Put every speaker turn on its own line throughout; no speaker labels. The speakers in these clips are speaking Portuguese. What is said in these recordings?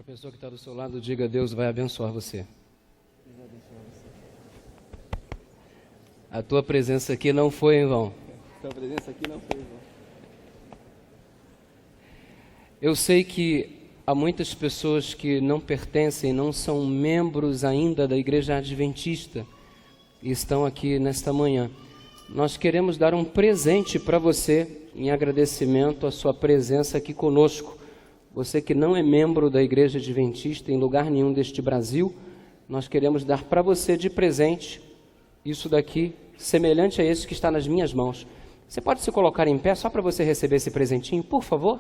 pessoa que está do seu lado, diga: Deus vai abençoar você. A tua presença aqui não foi em vão.
Tua presença aqui não foi em vão.
Eu sei que há muitas pessoas que não pertencem, não são membros ainda da Igreja Adventista e estão aqui nesta manhã. Nós queremos dar um presente para você em agradecimento à sua presença aqui conosco. Você que não é membro da Igreja Adventista em lugar nenhum deste Brasil, nós queremos dar para você de presente isso daqui, semelhante a esse que está nas minhas mãos. Você pode se colocar em pé só para você receber esse presentinho, por favor?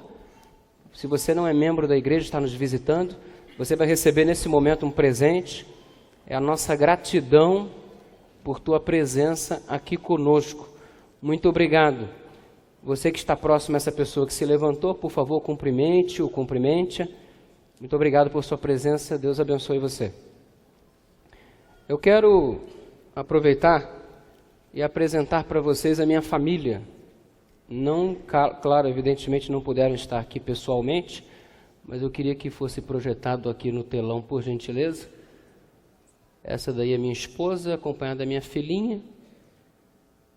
Se você não é membro da igreja, está nos visitando, você vai receber nesse momento um presente. É a nossa gratidão por tua presença aqui conosco. Muito obrigado. Você que está próximo a essa pessoa que se levantou, por favor, cumprimente-o, cumprimente-a. Muito obrigado por sua presença. Deus abençoe você. Eu quero aproveitar e apresentar para vocês a minha família. Não, claro, evidentemente não puderam estar aqui pessoalmente, mas eu queria que fosse projetado aqui no telão, por gentileza. Essa daí é minha esposa, acompanhada da minha filhinha.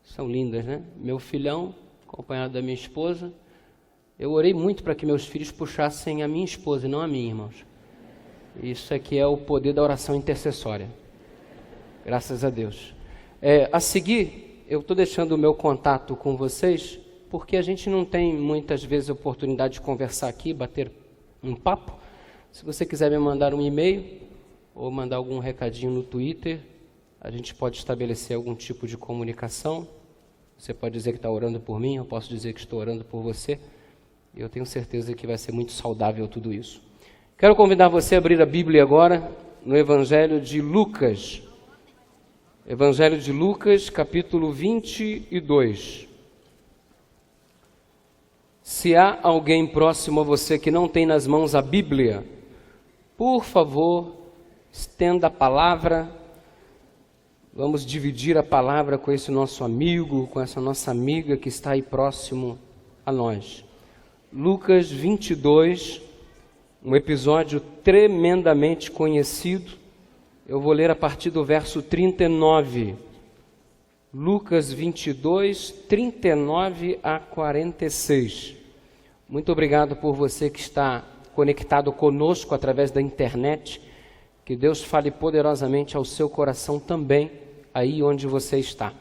São lindas, né? Meu filhão, acompanhado da minha esposa. Eu orei muito para que meus filhos puxassem a minha esposa e não a minha, irmãos. Isso aqui é o poder da oração intercessória. Graças a Deus. A seguir, eu estou deixando o meu contato com vocês, porque a gente não tem muitas vezes a oportunidade de conversar aqui, bater um papo. Se você quiser me mandar um e-mail ou mandar algum recadinho no Twitter, a gente pode estabelecer algum tipo de comunicação. Você pode dizer que está orando por mim, eu posso dizer que estou orando por você. E eu tenho certeza que vai ser muito saudável tudo isso. Quero convidar você a abrir a Bíblia agora no Evangelho de Lucas. Evangelho de Lucas, capítulo 22. Se há alguém próximo a você que não tem nas mãos a Bíblia, por favor, estenda a palavra. Vamos dividir a palavra com esse nosso amigo, com essa nossa amiga que está aí próximo a nós. Lucas 22, um episódio tremendamente conhecido. Eu vou ler a partir do verso 39. Lucas 22, 39 a 46. Muito obrigado por você que está conectado conosco através da internet. Que Deus fale poderosamente ao seu coração também, aí onde você está.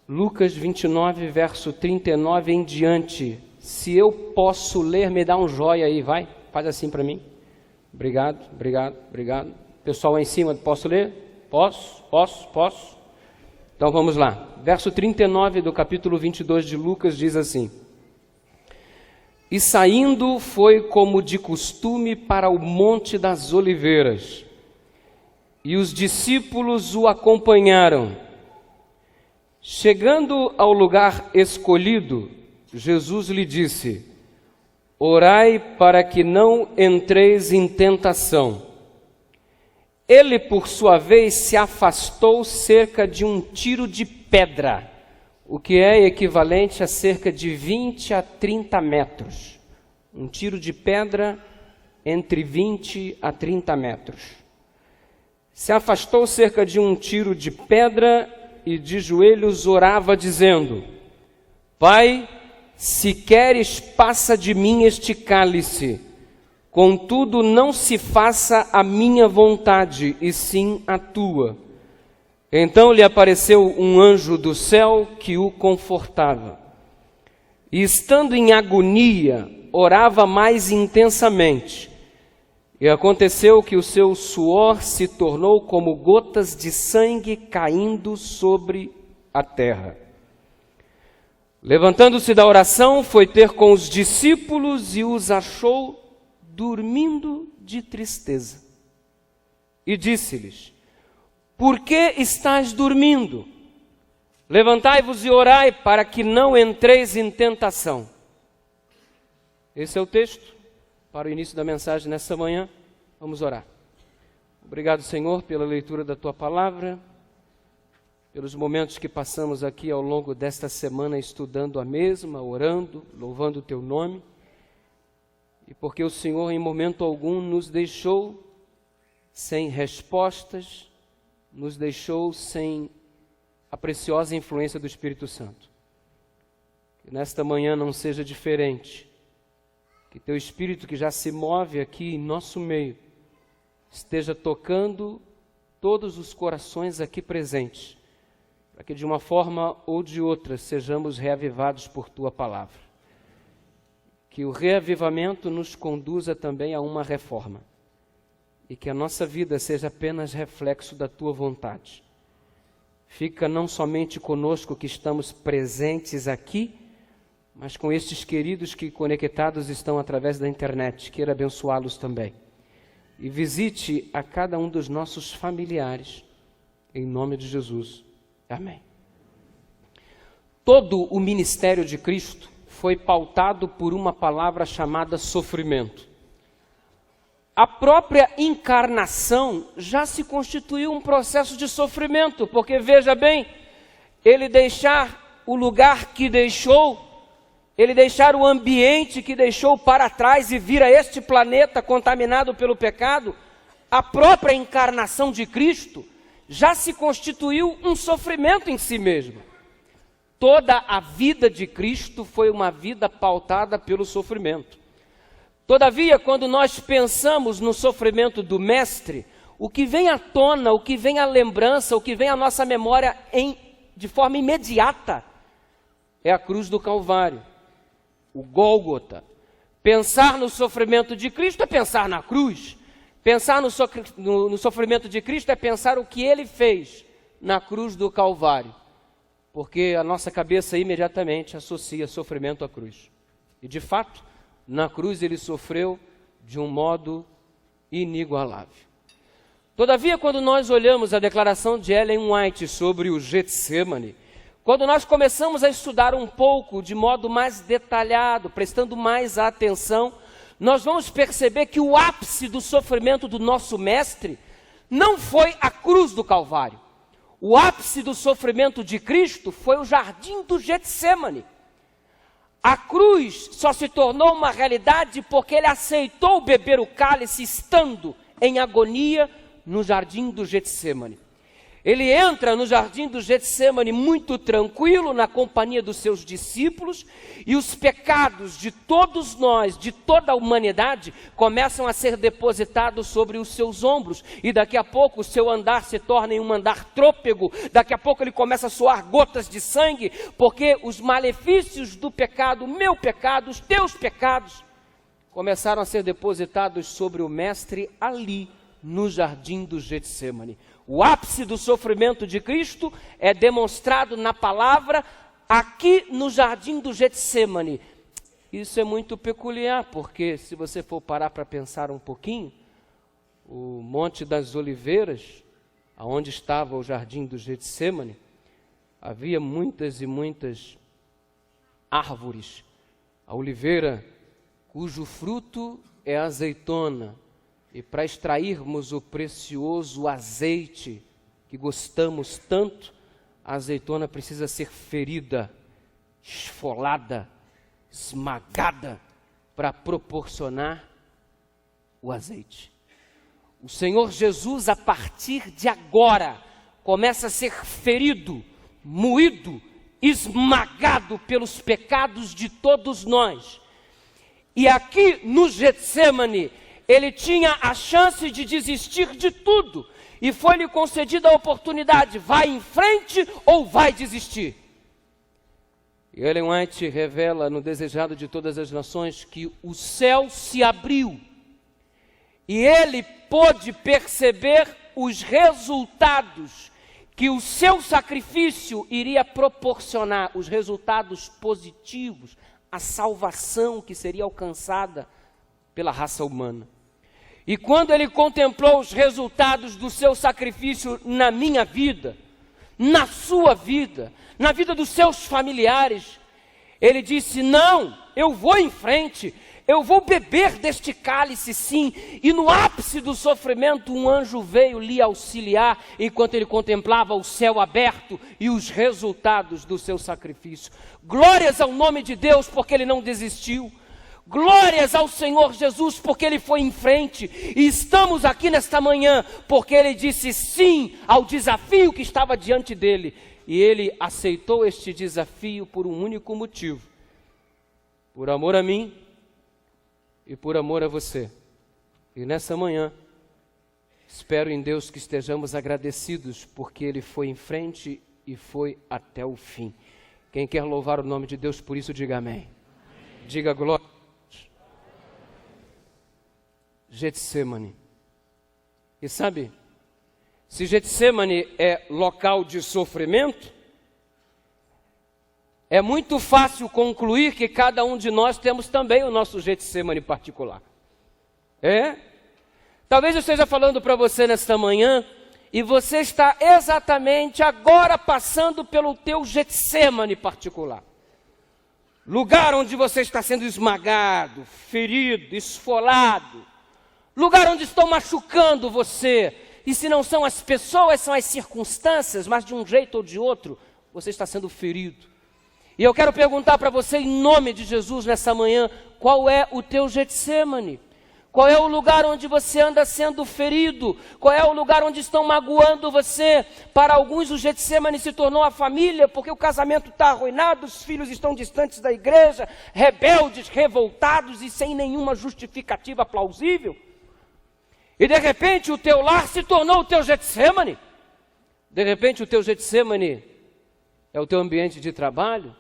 Lucas 29, verso 39 em diante. Se eu posso ler, me dá um joia aí, vai. Faz assim para mim. Obrigado, obrigado, obrigado. Pessoal aí em cima, posso ler? Posso. Então vamos lá. Verso 39 do capítulo 22 de Lucas diz assim: E saindo foi como de costume para o Monte das Oliveiras, e os discípulos o acompanharam. Chegando ao lugar escolhido, Jesus lhe disse: Orai para que não entreis em tentação. Ele, por sua vez, se afastou cerca de um tiro de pedra, o que é equivalente a cerca de 20 a 30 metros. Um tiro de pedra entre 20 a 30 metros. Se afastou cerca de um tiro de pedra e de joelhos orava, dizendo: Pai, se queres, passa de mim este cálice. Contudo, não se faça a minha vontade, e sim a tua. Então lhe apareceu um anjo do céu que o confortava. E estando em agonia, orava mais intensamente. E aconteceu que o seu suor se tornou como gotas de sangue caindo sobre a terra. Levantando-se da oração, foi ter com os discípulos e os achou dormindo de tristeza. E disse-lhes: Por que estáis dormindo? Levantai-vos e orai para que não entreis em tentação. Esse é o texto para o início da mensagem nessa manhã. Vamos orar. Obrigado, Senhor, pela leitura da Tua palavra, pelos momentos que passamos aqui ao longo desta semana estudando a mesma, orando, louvando o Teu nome. e porque o Senhor em momento algum nos deixou sem respostas, nos deixou sem a preciosa influência do Espírito Santo. Que nesta manhã não seja diferente, que Teu Espírito que já se move aqui em nosso meio, esteja tocando todos os corações aqui presentes, para que de uma forma ou de outra sejamos reavivados por Tua Palavra. Que o reavivamento nos conduza também a uma reforma, e que a nossa vida seja apenas reflexo da Tua vontade. Fica não somente conosco que estamos presentes aqui, mas com estes queridos que conectados estão através da internet. Queira abençoá-los também. E visite a cada um dos nossos familiares, em nome de Jesus. Amém. Todo o ministério de Cristo foi pautado por uma palavra chamada sofrimento. A própria encarnação já se constituiu um processo de sofrimento, porque veja bem, Ele deixar o lugar que deixou, Ele deixar o ambiente que deixou para trás e vir a este planeta contaminado pelo pecado, a própria encarnação de Cristo já se constituiu um sofrimento em si mesmo. Toda a vida de Cristo foi uma vida pautada pelo sofrimento. Todavia, quando nós pensamos no sofrimento do Mestre, o que vem à tona, o que vem à lembrança, o que vem à nossa memória de forma imediata, é a cruz do Calvário, o Gólgota. Pensar no sofrimento de Cristo é pensar na cruz. Pensar no sofrimento de Cristo é pensar o que Ele fez na cruz do Calvário. Porque a nossa cabeça imediatamente associa sofrimento à cruz. E de fato, na cruz Ele sofreu de um modo inigualável. Todavia, quando nós olhamos a declaração de Ellen White sobre o Getsêmani, quando nós começamos a estudar um pouco de modo mais detalhado, prestando mais atenção, nós vamos perceber que o ápice do sofrimento do nosso Mestre não foi a cruz do Calvário. O ápice do sofrimento de Cristo foi o jardim do Getsêmani. A cruz só se tornou uma realidade porque Ele aceitou beber o cálice estando em agonia no jardim do Getsêmani. Ele entra no jardim do Getsêmani muito tranquilo, na companhia dos seus discípulos, e os pecados de todos nós, de toda a humanidade, começam a ser depositados sobre os seus ombros, e daqui a pouco o seu andar se torna em um andar trôpego, daqui a pouco ele começa a suar gotas de sangue, porque os malefícios do pecado, meu pecado, os teus pecados, começaram a ser depositados sobre o Mestre ali, no jardim do Getsêmani. O ápice do sofrimento de Cristo é demonstrado na palavra aqui no jardim do Getsêmani. Isso é muito peculiar, porque se você for parar para pensar um pouquinho, o Monte das Oliveiras, aonde estava o jardim do Getsêmani, havia muitas e muitas árvores. A oliveira, cujo fruto é a azeitona, e para extrairmos o precioso azeite que gostamos tanto, a azeitona precisa ser ferida, esfolada, esmagada, para proporcionar o azeite. O Senhor Jesus, a partir de agora, começa a ser ferido, moído, esmagado pelos pecados de todos nós. E aqui no Getsêmani, Ele tinha a chance de desistir de tudo, e foi-lhe concedida a oportunidade, vai em frente ou vai desistir. E Ellen White revela no Desejado de Todas as Nações que o céu se abriu, e ele pôde perceber os resultados que o seu sacrifício iria proporcionar, os resultados positivos, a salvação que seria alcançada pela raça humana. E quando ele contemplou os resultados do seu sacrifício na minha vida, na sua vida, na vida dos seus familiares, ele disse: não, eu vou em frente, eu vou beber deste cálice sim. E no ápice do sofrimento, um anjo veio lhe auxiliar, enquanto ele contemplava o céu aberto e os resultados do seu sacrifício. Glórias ao nome de Deus, porque ele não desistiu. Glórias ao Senhor Jesus, porque Ele foi em frente. E estamos aqui nesta manhã, porque Ele disse sim ao desafio que estava diante dele. E Ele aceitou este desafio por um único motivo: por amor a mim e por amor a você. E nessa manhã, espero em Deus que estejamos agradecidos, porque Ele foi em frente e foi até o fim. Quem quer louvar o nome de Deus por isso, diga amém. Diga glória. Getsemane. E sabe, se Getsemane é local de sofrimento, é muito fácil concluir que cada um de nós temos também o nosso Getsemane particular. Talvez eu esteja falando para você nesta manhã, e você está exatamente agora passando pelo teu Getsemane particular. Lugar onde você está sendo esmagado, ferido, esfolado. Lugar onde estão machucando você. E se não são as pessoas, são as circunstâncias, mas de um jeito ou de outro, você está sendo ferido. E eu quero perguntar para você, em nome de Jesus, nessa manhã, qual é o teu Getsemane? Qual é o lugar onde você anda sendo ferido? Qual é o lugar onde estão magoando você? Para alguns o Getsemane se tornou a família, porque o casamento está arruinado, os filhos estão distantes da igreja, rebeldes, revoltados e sem nenhuma justificativa plausível. E de repente o teu lar se tornou o teu Getsemane. De repente o teu Getsemane é o teu ambiente de trabalho.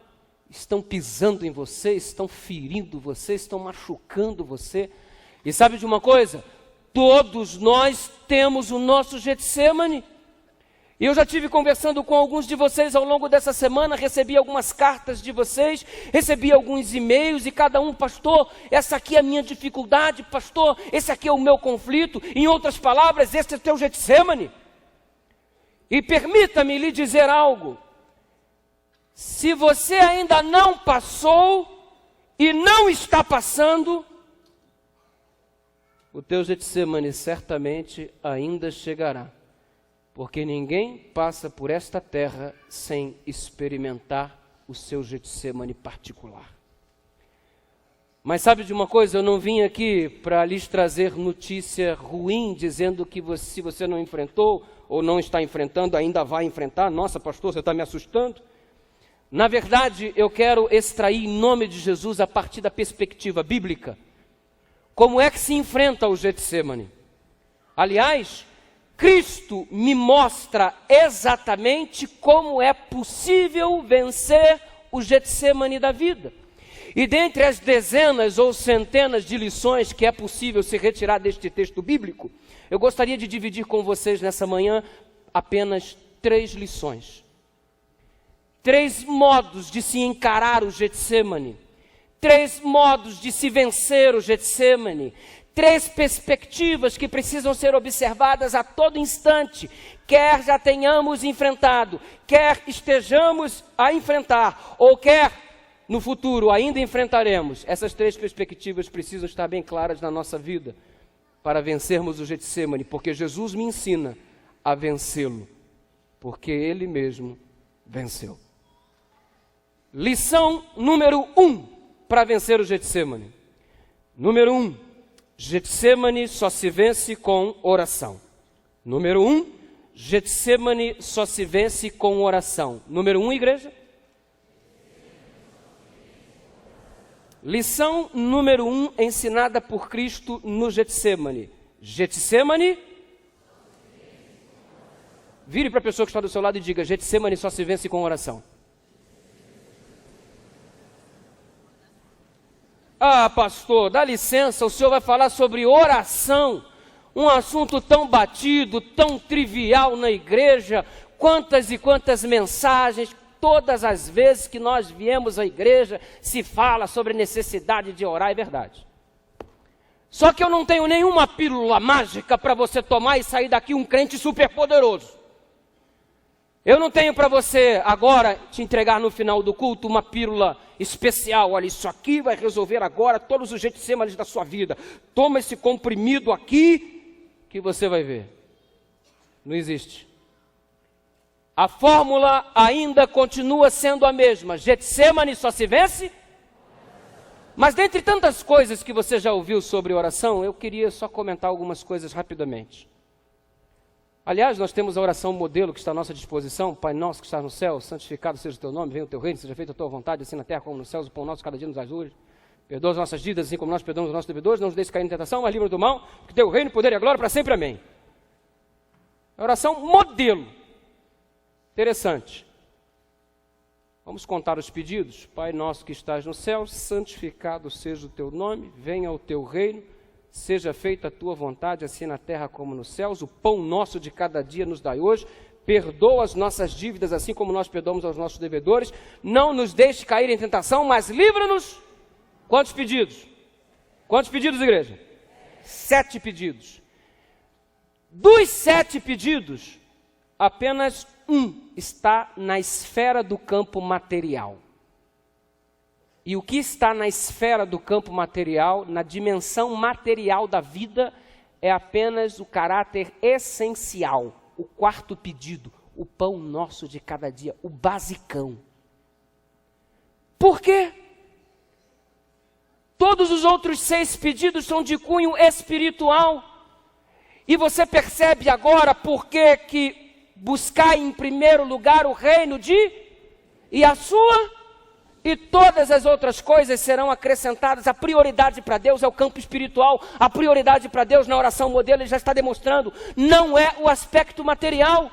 Estão pisando em você, estão ferindo você, estão machucando você. E sabe de uma coisa? Todos nós temos o nosso Getsemane. E eu já tive conversando com alguns de vocês ao longo dessa semana, recebi algumas cartas de vocês, recebi alguns e-mails, e cada um: pastor, essa aqui é a minha dificuldade, pastor, esse aqui é o meu conflito. Em outras palavras, esse é o teu Getsemane. E permita-me lhe dizer algo: se você ainda não passou e não está passando, o teu Getsemane certamente ainda chegará, porque ninguém passa por esta terra sem experimentar o seu Getsemane particular. Mas sabe de uma coisa? Eu não vim aqui para lhes trazer notícia ruim, dizendo que se você não enfrentou ou não está enfrentando, ainda vai enfrentar. Nossa, pastor, você está me assustando. Na verdade, eu quero extrair em nome de Jesus, a partir da perspectiva bíblica, como é que se enfrenta o Getsemane. Aliás, Cristo me mostra exatamente como é possível vencer o Getsemane da vida. E dentre as dezenas ou centenas de lições que é possível se retirar deste texto bíblico, eu gostaria de dividir com vocês nessa manhã apenas 3 lições. 3 modos de se encarar o Getsemane. 3 modos de se vencer o Getsemane. 3 perspectivas que precisam ser observadas a todo instante, quer já tenhamos enfrentado, quer estejamos a enfrentar, ou quer no futuro ainda enfrentaremos. Essas 3 perspectivas precisam estar bem claras na nossa vida para vencermos o Getsemane, porque Jesus me ensina a vencê-lo, porque Ele mesmo venceu. Lição número 1 para vencer o Getsemane. Número 1. Getsemane só se vence com oração. Número 1, Getsemane só se vence com oração. Número 1, igreja. Lição número 1 ensinada por Cristo no Getsemane. Getsemane. Vire para a pessoa que está do seu lado e diga: Getsemane só se vence com oração. Ah, pastor, dá licença, o senhor vai falar sobre oração, um assunto tão batido, tão trivial na igreja, quantas e quantas mensagens, todas as vezes que nós viemos à igreja, se fala sobre necessidade de orar, é verdade. Só que eu não tenho nenhuma pílula mágica para você tomar e sair daqui um crente superpoderoso. Eu não tenho para você agora te entregar no final do culto uma pílula especial. Olha, isso aqui vai resolver agora todos os Getsemanes da sua vida. Toma esse comprimido aqui que você vai ver. Não existe. A fórmula ainda continua sendo a mesma. Getsemane só se vence Mas dentre tantas coisas que você já ouviu sobre oração, eu queria só comentar algumas coisas rapidamente. Aliás, nós temos a oração modelo que está à nossa disposição. Pai nosso que está no céu, santificado seja o teu nome, venha o teu reino, seja feita a tua vontade, assim na terra como nos céus, o pão nosso cada dia nos dai hoje. Perdoa as nossas dívidas, assim como nós perdoamos os nossos devedores, não nos deixes cair em tentação, mas livra do mal, que teu reino, poder e a glória para sempre, amém. A oração modelo. Interessante. Vamos contar os pedidos. Pai nosso que estás no céu, santificado seja o teu nome, venha o teu reino, seja feita a tua vontade, assim na terra como nos céus. O pão nosso de cada dia nos dai hoje. Perdoa as nossas dívidas, assim como nós perdoamos aos nossos devedores. Não nos deixe cair em tentação, mas livra-nos. Quantos pedidos? Quantos pedidos, igreja? 7 pedidos. Dos 7 pedidos, apenas um está na esfera do campo material. E o que está na esfera do campo material, na dimensão material da vida, é apenas o caráter essencial. O 4º pedido, o pão nosso de cada dia, o basicão. Por quê? Todos os outros 6 pedidos são de cunho espiritual. E você percebe agora por que buscar em primeiro lugar o reino e a sua, e todas as outras coisas serão acrescentadas. A prioridade para Deus é o campo espiritual. A prioridade para Deus na oração modelo, ele já está demonstrando, não é o aspecto material.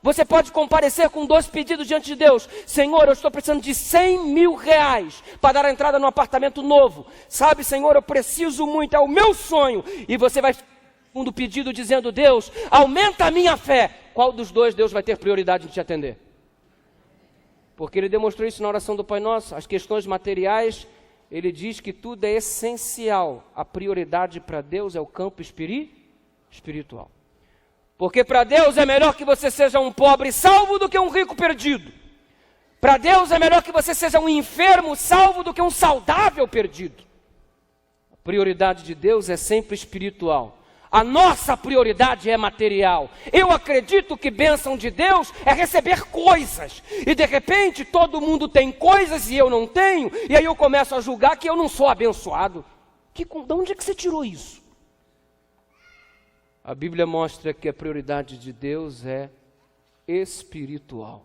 Você pode comparecer com 2 pedidos diante de Deus. Senhor, eu estou precisando de 100 mil reais para dar a entrada num apartamento novo. Sabe, Senhor, eu preciso muito, é o meu sonho. E você vai segundo pedido dizendo, Deus, aumenta a minha fé. Qual dos 2 Deus vai ter prioridade em te atender? Porque ele demonstrou isso na oração do Pai Nosso. As questões materiais, ele diz que tudo é essencial. A prioridade para Deus é o campo espiritual. Porque para Deus é melhor que você seja um pobre salvo do que um rico perdido. Para Deus é melhor que você seja um enfermo salvo do que um saudável perdido. A prioridade de Deus é sempre espiritual. A nossa prioridade é material. Eu acredito que bênção de Deus é receber coisas. E de repente todo mundo tem coisas e eu não tenho. E aí eu começo a julgar que eu não sou abençoado. De onde é que você tirou isso? A Bíblia mostra que a prioridade de Deus é espiritual.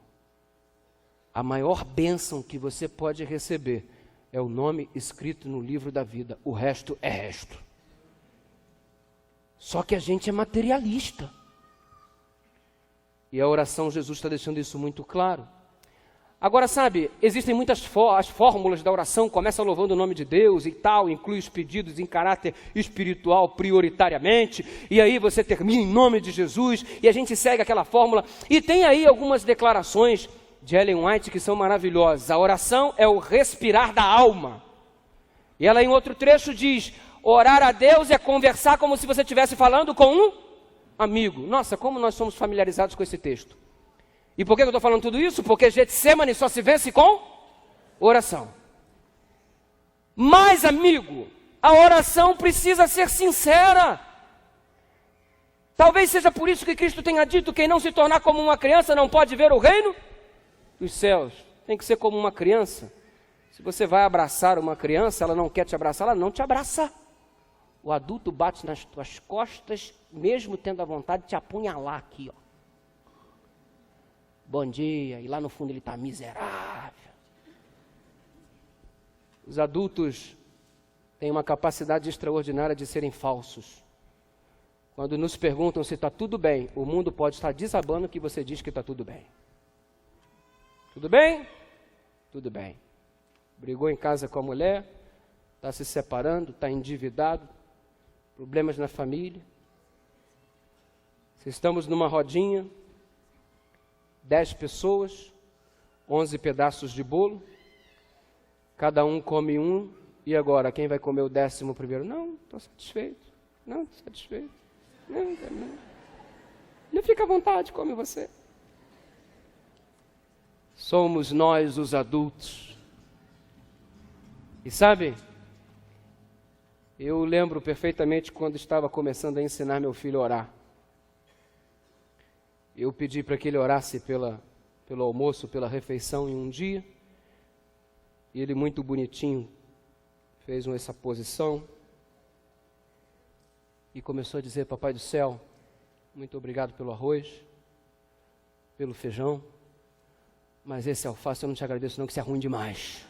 A maior bênção que você pode receber é o nome escrito no livro da vida. O resto é resto. Só que a gente é materialista. E a oração, Jesus está deixando isso muito claro. Agora, sabe, existem muitas as fórmulas da oração, começa louvando o nome de Deus e tal, inclui os pedidos em caráter espiritual prioritariamente, e aí você termina em nome de Jesus, e a gente segue aquela fórmula. E tem aí algumas declarações de Ellen White que são maravilhosas. A oração é o respirar da alma. E ela em outro trecho diz, orar a Deus é conversar como se você estivesse falando com um amigo. Nossa, como nós somos familiarizados com esse texto. E por que eu estou falando tudo isso? Porque Getsemane só se vence com oração. Mas, amigo, a oração precisa ser sincera. Talvez seja por isso que Cristo tenha dito, quem não se tornar como uma criança não pode ver o reino dos céus. Tem que ser como uma criança. Se você vai abraçar uma criança, ela não quer te abraçar, ela não te abraça. O adulto bate nas tuas costas, mesmo tendo a vontade de te apunhalar aqui, ó. Bom dia, e lá no fundo ele está miserável. Os adultos têm uma capacidade extraordinária de serem falsos. Quando nos perguntam se está tudo bem, o mundo pode estar desabando que você diz que está tudo bem. Tudo bem? Tudo bem. Brigou em casa com a mulher, está se separando, está endividado, problemas na família. Se estamos numa rodinha, 10 pessoas, 11 pedaços de bolo, cada um come um, e agora, quem vai comer o 10º primeiro? Não, estou satisfeito. Não, estou satisfeito. Não fica à vontade, come você. Somos nós os adultos. E sabe, eu lembro perfeitamente quando estava começando a ensinar meu filho a orar. Eu pedi para que ele orasse pelo almoço, pela refeição em um dia. E ele muito bonitinho fez essa posição e começou a dizer: Papai do céu, muito obrigado pelo arroz, pelo feijão, mas esse alface eu não te agradeço não, que isso é ruim demais.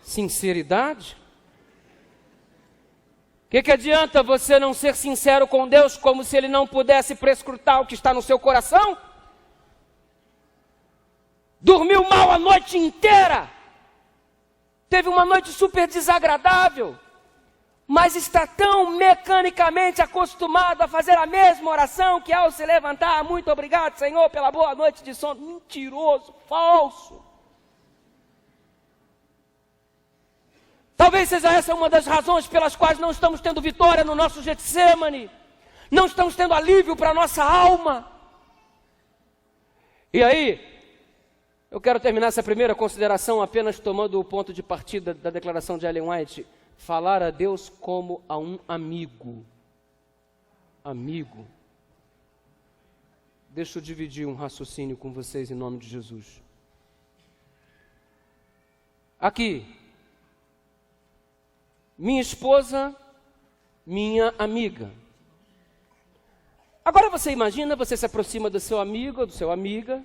Sinceridade? O que adianta você não ser sincero com Deus como se Ele não pudesse prescrutar o que está no seu coração? Dormiu mal a noite inteira, teve uma noite super desagradável, mas está tão mecanicamente acostumado a fazer a mesma oração que ao se levantar, muito obrigado, Senhor, pela boa noite de sono. Mentiroso, falso. Talvez seja essa uma das razões pelas quais não estamos tendo vitória no nosso Getsêmani, não estamos tendo alívio para a nossa alma. E aí, eu quero terminar essa primeira consideração apenas tomando o ponto de partida da declaração de Ellen White: falar a Deus como a um amigo. Amigo. Deixa eu dividir um raciocínio com vocês em nome de Jesus. Aqui, minha esposa, minha amiga. Agora você imagina, você se aproxima do seu amigo ou do seu amiga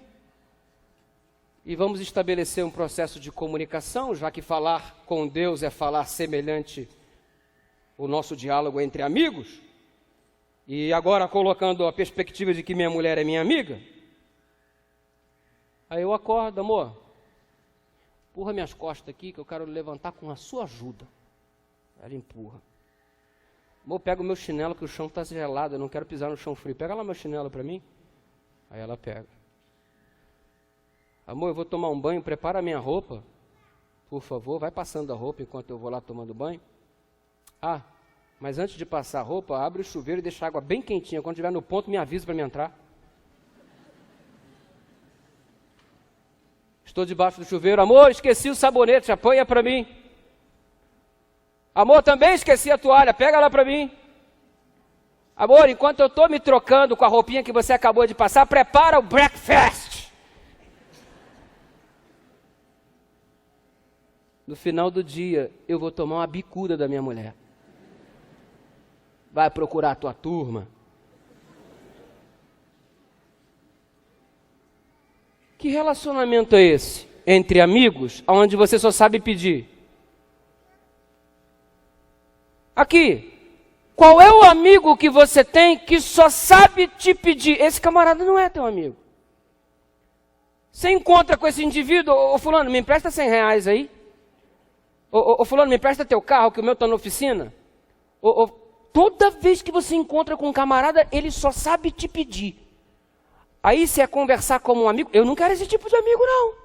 e vamos estabelecer um processo de comunicação, já que falar com Deus é falar semelhante o nosso diálogo entre amigos. E agora colocando a perspectiva de que minha mulher é minha amiga. Aí eu acordo: amor, empurra minhas costas aqui que eu quero levantar com a sua ajuda. Ela empurra. Amor, pega o meu chinelo que o chão está gelado, eu não quero pisar no chão frio. Pega lá meu chinelo para mim. Aí ela pega. Amor, eu vou tomar um banho, prepara a minha roupa. Por favor, vai passando a roupa enquanto eu vou lá tomando banho. Ah, mas antes de passar a roupa, abre o chuveiro e deixa a água bem quentinha. Quando estiver no ponto, me avisa para me entrar. Estou debaixo do chuveiro. Amor, esqueci o sabonete, apanha para mim. Amor, também esqueci a toalha, pega lá para mim. Amor, enquanto eu estou me trocando com a roupinha que você acabou de passar, prepara o breakfast. No final do dia, eu vou tomar uma bicuda da minha mulher. Vai procurar a tua turma. Que relacionamento é esse entre amigos, onde você só sabe pedir? Aqui, qual é o amigo que você tem que só sabe te pedir? Esse camarada não é teu amigo. Você encontra com esse indivíduo: ô fulano, me empresta R$100 aí. Ô fulano, me empresta teu carro que o meu está na oficina. Toda vez que você encontra com um camarada, ele só sabe te pedir. Aí você é conversar como um amigo. Eu não quero esse tipo de amigo, não.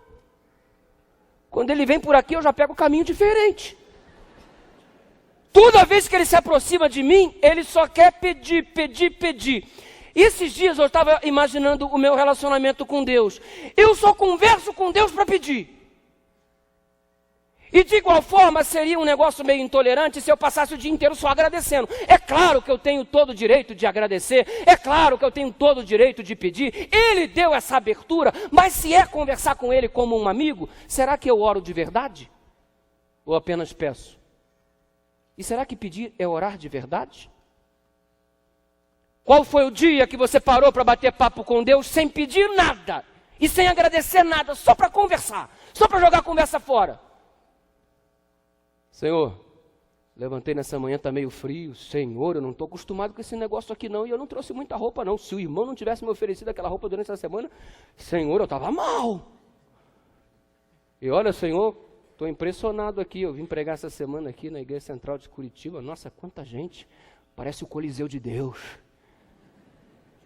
Quando ele vem por aqui, eu já pego um caminho diferente. Toda vez que ele se aproxima de mim, ele só quer pedir, pedir, pedir. Esses dias eu estava imaginando o meu relacionamento com Deus. Eu só converso com Deus para pedir. E de igual forma seria um negócio meio intolerante se eu passasse o dia inteiro só agradecendo. É claro que eu tenho todo o direito de agradecer, é claro que eu tenho todo o direito de pedir. Ele deu essa abertura, mas se é conversar com ele como um amigo, será que eu oro de verdade? Ou apenas peço? E será que pedir é orar de verdade? Qual foi o dia que você parou para bater papo com Deus sem pedir nada e sem agradecer nada, só para conversar, só para jogar a conversa fora? Senhor, levantei nessa manhã, está meio frio. Senhor, eu não estou acostumado com esse negócio aqui não, e eu não trouxe muita roupa não. Se o irmão não tivesse me oferecido aquela roupa durante essa semana, Senhor, eu estava mal. E olha, Senhor, estou impressionado aqui, eu vim pregar essa semana aqui na Igreja Central de Curitiba. Nossa, quanta gente, parece o Coliseu de Deus.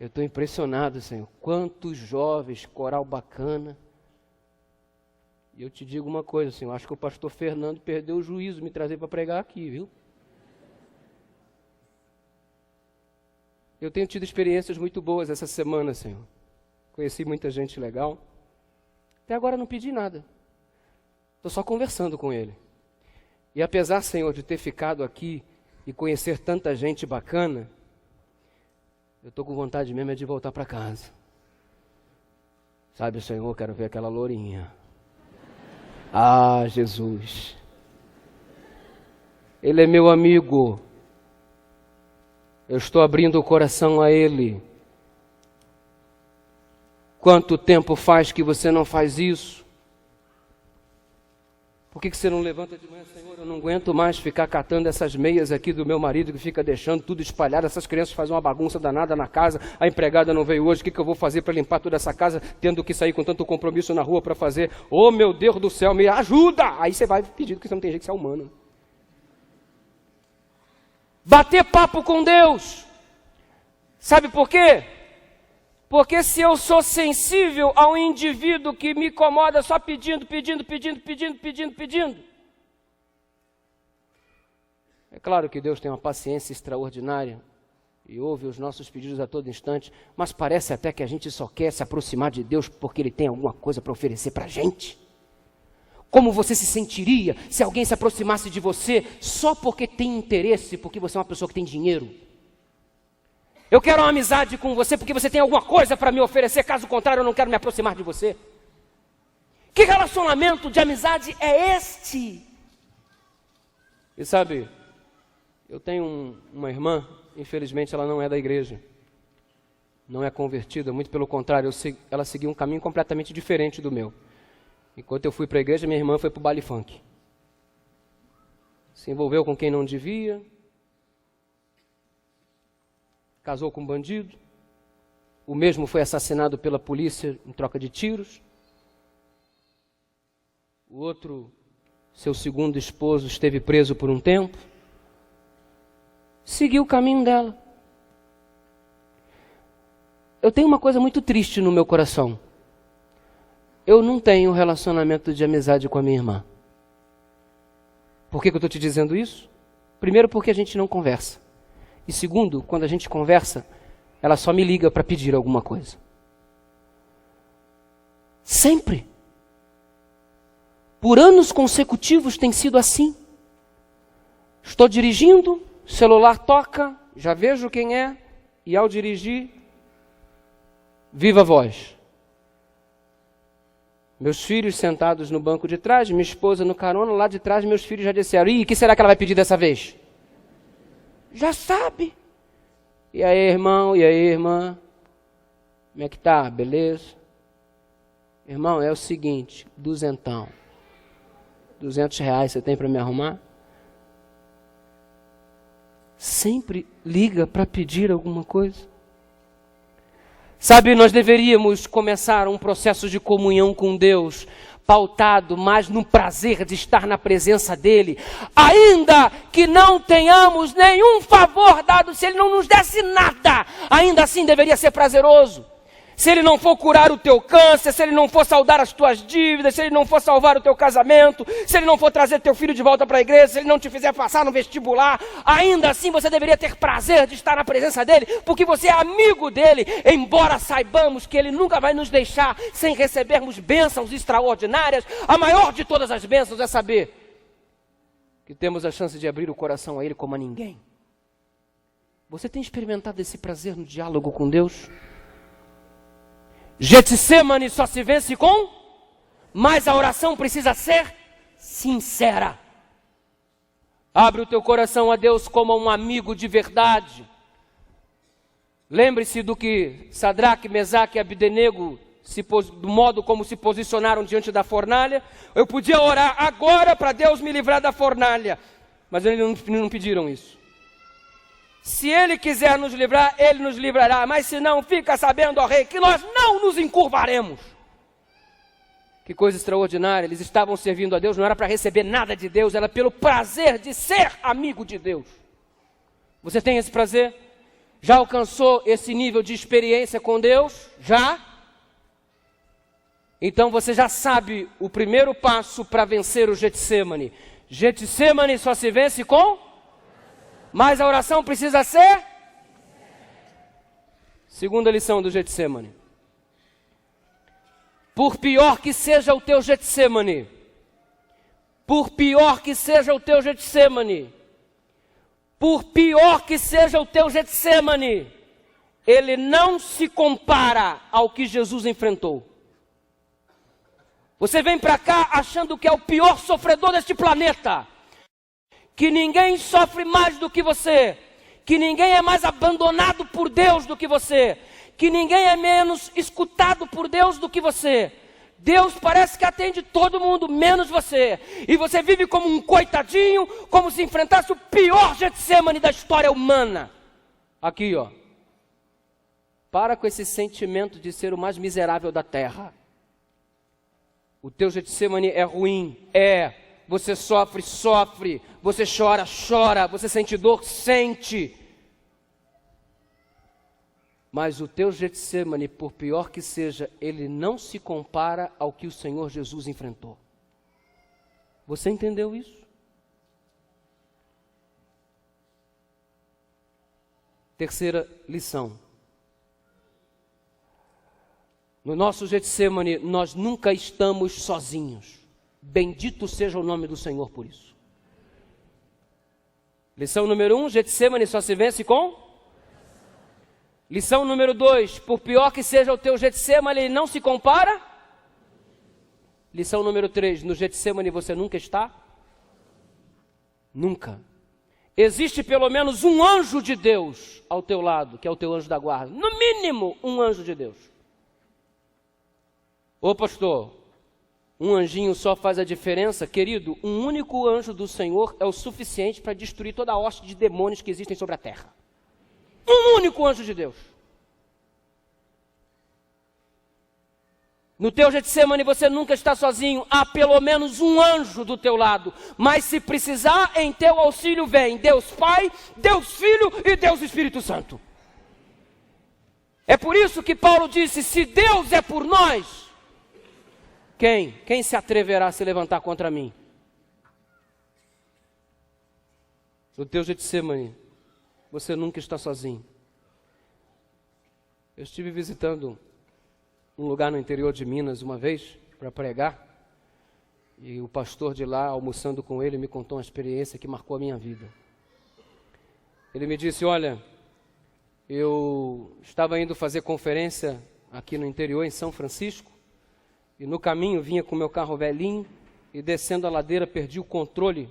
Eu estou impressionado, Senhor, quantos jovens, coral bacana. E eu te digo uma coisa, Senhor, acho que o pastor Fernando perdeu o juízo de me trazer para pregar aqui, viu? Eu tenho tido experiências muito boas essa semana, Senhor. Conheci muita gente legal. Até agora não pedi nada. Estou só conversando com ele. E apesar, Senhor, de ter ficado aqui e conhecer tanta gente bacana, eu estou com vontade mesmo de voltar para casa. Sabe, Senhor, quero ver aquela lourinha. Ah, Jesus. Ele é meu amigo. Eu estou abrindo o coração a Ele. Quanto tempo faz que você não faz isso? Por que você não levanta de manhã, Senhor? Eu não aguento mais ficar catando essas meias aqui do meu marido que fica deixando tudo espalhado. Essas crianças fazem uma bagunça danada na casa. A empregada não veio hoje. O que eu vou fazer para limpar toda essa casa, tendo que sair com tanto compromisso na rua para fazer? Oh, meu Deus do céu, me ajuda! Aí você vai pedir, porque você não tem jeito, você é humano. Bater papo com Deus. Sabe por quê? Porque se eu sou sensível ao indivíduo que me incomoda só pedindo, é claro que Deus tem uma paciência extraordinária e ouve os nossos pedidos a todo instante, mas parece até que a gente só quer se aproximar de Deus porque Ele tem alguma coisa para oferecer para a gente. Como você se sentiria se alguém se aproximasse de você só porque tem interesse, porque você é uma pessoa que tem dinheiro? Eu quero uma amizade com você porque você tem alguma coisa para me oferecer, caso contrário eu não quero me aproximar de você. Que relacionamento de amizade é este? E sabe, eu tenho uma irmã, infelizmente ela não é da igreja, não é convertida, muito pelo contrário, ela seguiu um caminho completamente diferente do meu. Enquanto eu fui para a igreja, minha irmã foi para o baile funk. Se envolveu com quem não devia, casou com um bandido, o mesmo foi assassinado pela polícia em troca de tiros. O outro, seu segundo esposo, esteve preso por um tempo. Seguiu o caminho dela. Eu tenho uma coisa muito triste no meu coração. Eu não tenho relacionamento de amizade com a minha irmã. Por que eu estou te dizendo isso? Primeiro, porque a gente não conversa. E segundo, quando a gente conversa, ela só me liga para pedir alguma coisa. Sempre. Por anos consecutivos tem sido assim. Estou dirigindo, celular toca, já vejo quem é, e ao dirigir, viva voz. Meus filhos sentados no banco de trás, minha esposa no carona, lá de trás meus filhos já disseram, o que será que ela vai pedir dessa vez? Já sabe. E aí, irmão? E aí, irmã? Como é que tá? Beleza? Irmão, é o seguinte, R$200 você tem para me arrumar? Sempre liga para pedir alguma coisa. Sabe, nós deveríamos começar um processo de comunhão com Deus, pautado mais no prazer de estar na presença dEle, ainda que não tenhamos nenhum favor dado, se Ele não nos desse nada, ainda assim deveria ser prazeroso. Se Ele não for curar o teu câncer, se Ele não for saldar as tuas dívidas, se Ele não for salvar o teu casamento, se Ele não for trazer teu filho de volta para a igreja, se Ele não te fizer passar no vestibular, ainda assim você deveria ter prazer de estar na presença dEle, porque você é amigo dEle, embora saibamos que Ele nunca vai nos deixar sem recebermos bênçãos extraordinárias. A maior de todas as bênçãos é saber que temos a chance de abrir o coração a Ele como a ninguém. Você tem experimentado esse prazer no diálogo com Deus? Getsemane só se vence com, mas a oração precisa ser sincera. Abre o teu coração a Deus como um amigo de verdade. Lembre-se do que Sadraque, Mesaque e Abdenego, do modo como se posicionaram diante da fornalha. Eu podia orar agora para Deus me livrar da fornalha, mas eles não pediram isso. Se Ele quiser nos livrar, Ele nos livrará. Mas se não, fica sabendo, ó Rei, que nós não nos encurvaremos. Que coisa extraordinária. Eles estavam servindo a Deus, não era para receber nada de Deus, era pelo prazer de ser amigo de Deus. Você tem esse prazer? Já alcançou esse nível de experiência com Deus? Já? Então você já sabe o primeiro passo para vencer o Getsemane. Getsemane só se vence com... Mas a oração precisa ser? Segunda lição do Getsemane. Por pior que seja o teu Getsemane, por pior que seja o teu Getsemane, por pior que seja o teu Getsemane, ele não se compara ao que Jesus enfrentou. Você vem para cá achando que é o pior sofredor deste planeta. Que ninguém sofre mais do que você. Que ninguém é mais abandonado por Deus do que você. Que ninguém é menos escutado por Deus do que você. Deus parece que atende todo mundo, menos você. E você vive como um coitadinho, como se enfrentasse o pior Getsemane da história humana. Aqui, ó. Para com esse sentimento de ser o mais miserável da terra. O teu Getsemane é ruim, é. Você sofre, sofre. Você chora, chora. Você sente dor, sente. Mas o teu Getsemane, por pior que seja, ele não se compara ao que o Senhor Jesus enfrentou. Você entendeu isso? Terceira lição. No nosso Getsemane, nós nunca estamos sozinhos. Bendito seja o nome do Senhor por isso. Lição número 1, Getsemane só se vence com... Lição número 2, por pior que seja o teu Getsemane, ele não se compara. Lição número 3, no Getsemane você nunca está? Nunca. Existe pelo menos um anjo de Deus ao teu lado, que é o teu anjo da guarda. No mínimo, um anjo de Deus. Ô pastor, um anjinho só faz a diferença? Querido, um único anjo do Senhor é o suficiente para destruir toda a hoste de demônios que existem sobre a terra. Um único anjo de Deus. No teu Getsemane você nunca está sozinho. Há pelo menos um anjo do teu lado. Mas se precisar, em teu auxílio vem Deus Pai, Deus Filho e Deus Espírito Santo. É por isso que Paulo disse, se Deus é por nós, quem se atreverá a se levantar contra mim? No teu Getsemane você nunca está sozinho. Eu estive visitando um lugar no interior de Minas uma vez para pregar, e o pastor de lá, almoçando com ele, me contou uma experiência que marcou a minha vida. Ele me disse, olha, eu estava indo fazer conferência aqui no interior, em São Francisco, e no caminho vinha com meu carro velhinho, e descendo a ladeira perdi o controle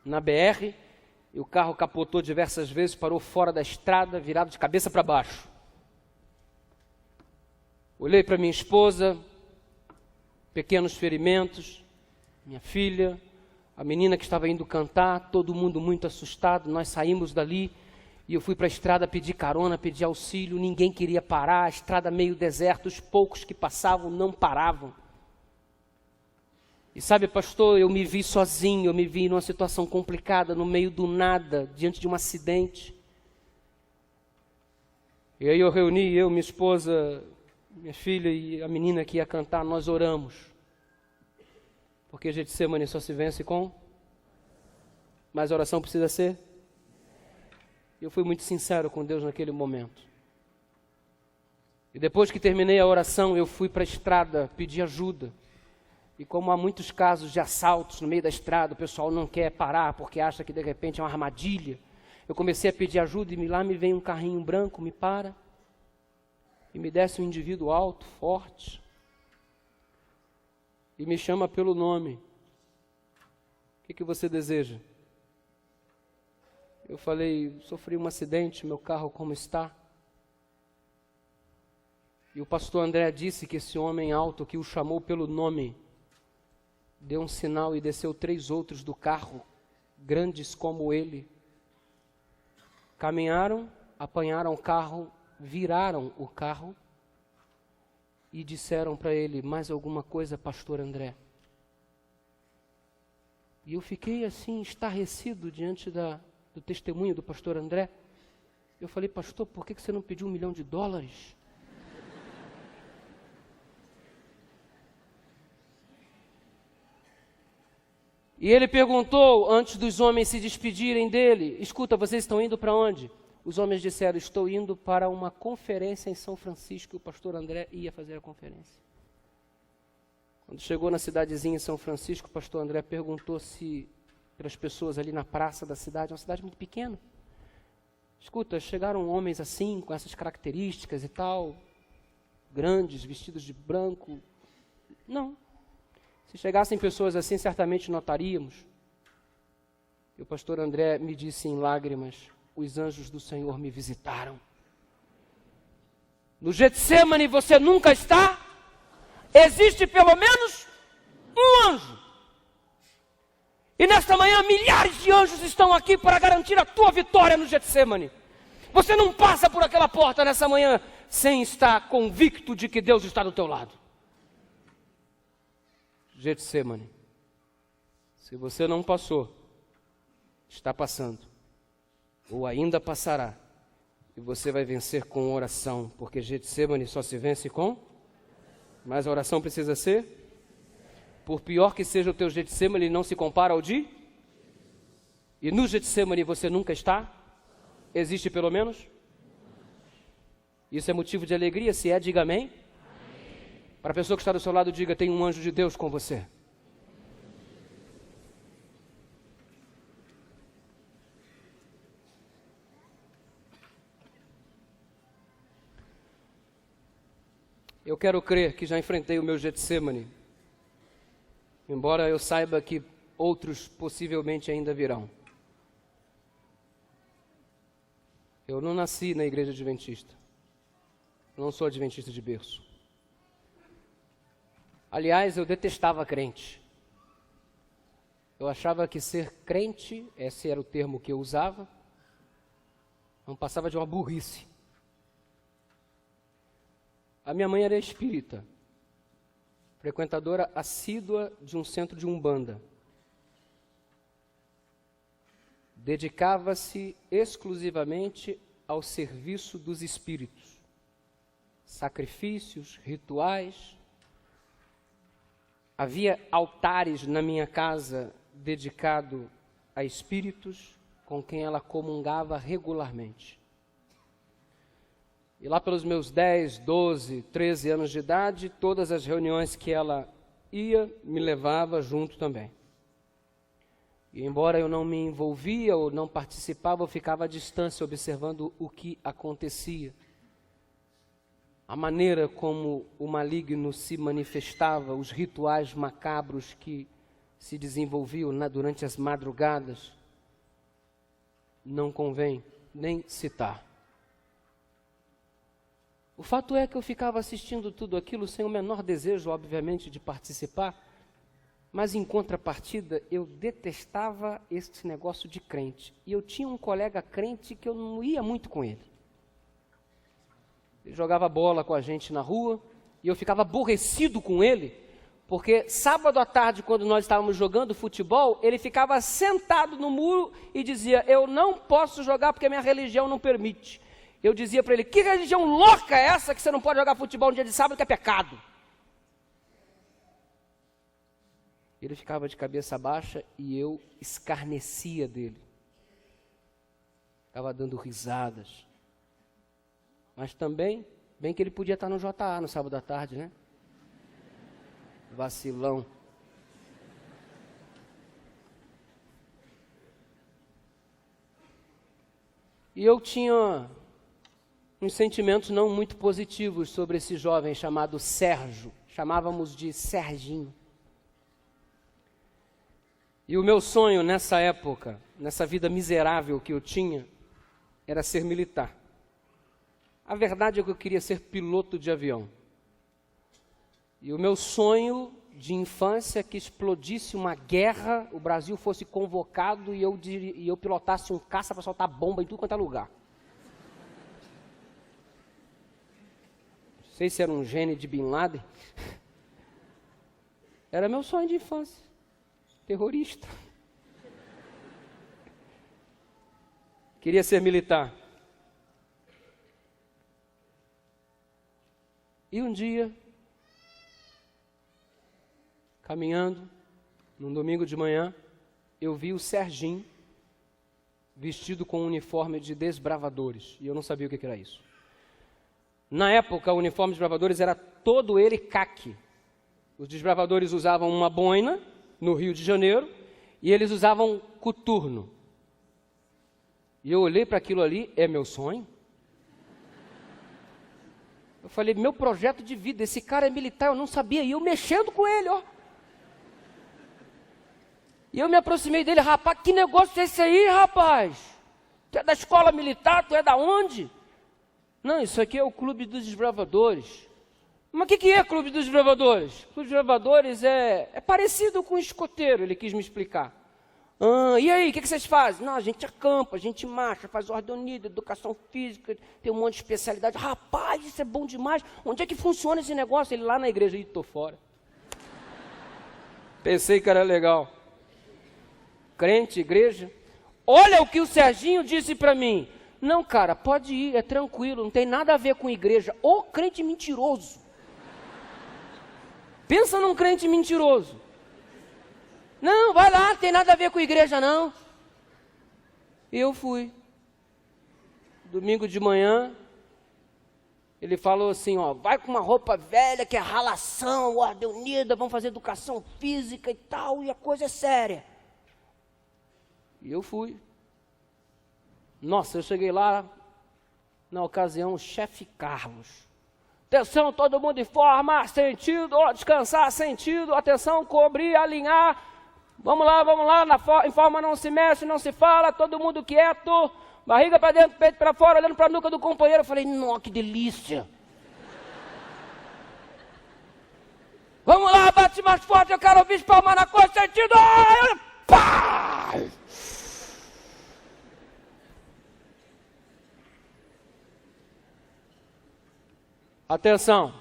na BR, e o carro capotou diversas vezes, parou fora da estrada, virado de cabeça para baixo. Olhei para minha esposa, pequenos ferimentos, minha filha, a menina que estava indo cantar, todo mundo muito assustado. Nós saímos dali e eu fui para a estrada pedir carona, pedir auxílio, ninguém queria parar, a estrada meio deserta, os poucos que passavam não paravam. E sabe, pastor, eu me vi sozinho, eu me vi numa situação complicada, no meio do nada, diante de um acidente. E aí eu reuni, minha esposa, minha filha e a menina que ia cantar, nós oramos. Porque Getsemane só se vence com... Mas a oração precisa ser... Eu fui muito sincero com Deus naquele momento. E depois que terminei a oração, eu fui para a estrada pedir ajuda. E como há muitos casos de assaltos no meio da estrada, o pessoal não quer parar porque acha que de repente é uma armadilha. Eu comecei a pedir ajuda e lá me vem um carrinho branco, me para. E me desce um indivíduo alto, forte. E me chama pelo nome. O que você deseja? Eu falei, sofri um acidente, meu carro como está? E o pastor André disse que esse homem alto que o chamou pelo nome, deu um sinal e desceu 3 outros do carro, grandes como ele. Caminharam, apanharam o carro, viraram o carro e disseram para ele, mais alguma coisa, pastor André? E eu fiquei assim, estarrecido diante do testemunho do pastor André. Eu falei, pastor, por que você não pediu $1 milhão? E ele perguntou, antes dos homens se despedirem dele, escuta, vocês estão indo para onde? Os homens disseram, estou indo para uma conferência em São Francisco, e o pastor André ia fazer a conferência. Quando chegou na cidadezinha em São Francisco, o pastor André perguntou se para as pessoas ali na praça da cidade, uma cidade muito pequena, escuta, chegaram homens assim, com essas características e tal, grandes, vestidos de branco? Não. Se chegassem pessoas assim, certamente notaríamos. E o pastor André me disse em lágrimas: os anjos do Senhor me visitaram. No Getsemane você nunca está? Existe pelo menos um anjo. E nesta manhã milhares de anjos estão aqui para garantir a tua vitória no Getsemane. Você não passa por aquela porta nessa manhã sem estar convicto de que Deus está do teu lado. Getsemane. Se você não passou, está passando, ou ainda passará, e você vai vencer com oração, porque Getsemane só se vence com, mas a oração precisa ser, por pior que seja o teu Getsemane, ele não se compara ao de, e no Getsemane você nunca está, existe pelo menos, isso é motivo de alegria, se é, diga amém. Para a pessoa que está do seu lado, diga: tem um anjo de Deus com você. Eu quero crer que já enfrentei o meu Getsemane, embora eu saiba que outros possivelmente ainda virão. Eu não nasci na igreja adventista, não sou adventista de berço. Aliás, eu detestava crente. Eu achava que ser crente, esse era o termo que eu usava, não passava de uma burrice. A minha mãe era espírita, frequentadora assídua de um centro de umbanda. Dedicava-se exclusivamente ao serviço dos espíritos. Sacrifícios, rituais. Havia altares na minha casa dedicado a espíritos com quem ela comungava regularmente. E lá pelos meus 10, 12, 13 anos de idade, todas as reuniões que ela ia, me levava junto também. E embora eu não me envolvia ou não participava, eu ficava à distância observando o que acontecia. A maneira como o maligno se manifestava, os rituais macabros que se desenvolviam durante as madrugadas, não convém nem citar. O fato é que eu ficava assistindo tudo aquilo sem o menor desejo, obviamente, de participar, mas em contrapartida eu detestava esse negócio de crente. E eu tinha um colega crente que eu não ia muito com ele. Ele jogava bola com a gente na rua e eu ficava aborrecido com ele, porque sábado à tarde, quando nós estávamos jogando futebol, ele ficava sentado no muro e dizia: eu não posso jogar porque a minha religião não permite. Eu dizia para ele: que religião louca é essa que você não pode jogar futebol no dia de sábado, que é pecado? Ele ficava de cabeça baixa e eu escarnecia dele. Ficava dando risadas. Mas também, bem que ele podia estar no JA no sábado à tarde, né? Vacilão. E eu tinha uns sentimentos não muito positivos sobre esse jovem chamado Sérgio. Chamávamos de Serginho. E o meu sonho nessa época, nessa vida miserável que eu tinha, era ser militar. A verdade é que eu queria ser piloto de avião. E o meu sonho de infância é que explodisse uma guerra, o Brasil fosse convocado e eu pilotasse um caça para soltar bomba em tudo quanto é lugar. Não sei se era um gene de Bin Laden. Era meu sonho de infância. Terrorista. Queria ser militar. E um dia, caminhando, num domingo de manhã, eu vi o Serginho vestido com um uniforme de desbravadores. E eu não sabia o que era isso. Na época, o uniforme de desbravadores era todo ele caque. Os desbravadores usavam uma boina no Rio de Janeiro e eles usavam coturno. E eu olhei para aquilo ali: é meu sonho? Eu falei: meu projeto de vida, esse cara é militar, eu não sabia, e eu mexendo com ele, ó. E eu me aproximei dele, rapaz, que negócio é esse aí, rapaz? Tu é da escola militar, tu é da onde? Não, isso aqui é o Clube dos Desbravadores. Mas o que é Clube dos Desbravadores? Clube dos Desbravadores é parecido com escoteiro, ele quis me explicar. E aí, o que vocês fazem? Não, a gente acampa, a gente marcha, faz ordem unida, educação física, tem um monte de especialidade. Rapaz, isso é bom demais. Onde é que funciona esse negócio? Ele lá na igreja, e tô fora. Pensei que era legal. Crente, igreja. Olha o que o Serginho disse para mim. Não, cara, pode ir, é tranquilo, não tem nada a ver com igreja. Ô crente mentiroso. Pensa num crente mentiroso. Não, vai lá, não tem nada a ver com igreja não. E eu fui. Domingo de manhã, ele falou assim, ó, vai com uma roupa velha que é ralação, ordem unida, vamos fazer educação física e tal, e a coisa é séria. E eu fui. Nossa, eu cheguei lá, na ocasião, o chefe Carlos. Atenção, todo mundo em forma, sentido, descansar, sentido, atenção, cobrir, alinhar. Vamos lá, em forma não se mexe, não se fala, todo mundo quieto, barriga para dentro, peito para fora, olhando para a nuca do companheiro. Eu falei, nossa, que delícia. Vamos lá, bate mais forte, eu quero ouvir espalmar na coisa, sentido, pá! Atenção.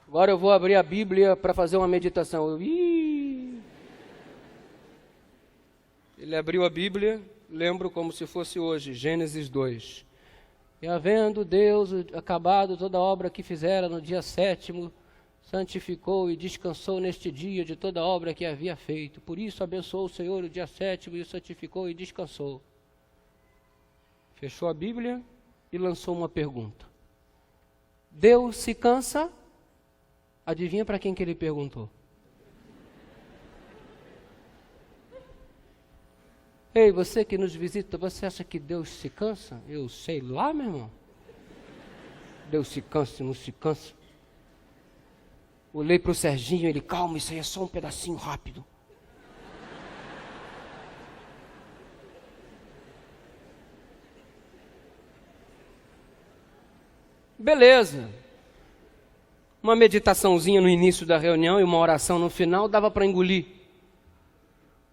Agora eu vou abrir a Bíblia para fazer uma meditação. Ele abriu a Bíblia, lembro como se fosse hoje, Gênesis 2. E havendo Deus acabado toda a obra que fizera no dia 7º, santificou e descansou neste dia de toda a obra que havia feito. Por isso abençoou o Senhor o dia 7º e o santificou e descansou. Fechou a Bíblia e lançou uma pergunta. Deus se cansa? Adivinha para quem que ele perguntou? Ei, você que nos visita, você acha que Deus se cansa? Eu sei lá, meu irmão. Deus se cansa, não se cansa. Olhei para o Serginho, ele, calma, isso aí é só um pedacinho rápido. Beleza. Uma meditaçãozinha no início da reunião e uma oração no final dava para engolir.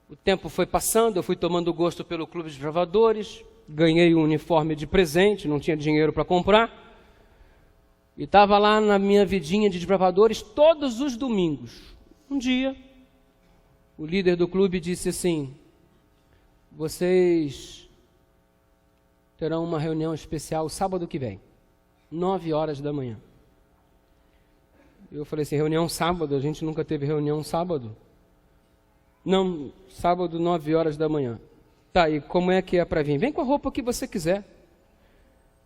O tempo foi passando, eu fui tomando gosto pelo Clube de Desbravadores, ganhei um uniforme de presente, não tinha dinheiro para comprar. E estava lá na minha vidinha de desbravadores todos os domingos. Um dia, o líder do clube disse assim, vocês terão uma reunião especial sábado que vem, 9h da manhã. Eu falei assim, reunião sábado? A gente nunca teve reunião sábado. Não, sábado, 9h da manhã. Tá, e como é que é para vir? Vem com a roupa que você quiser.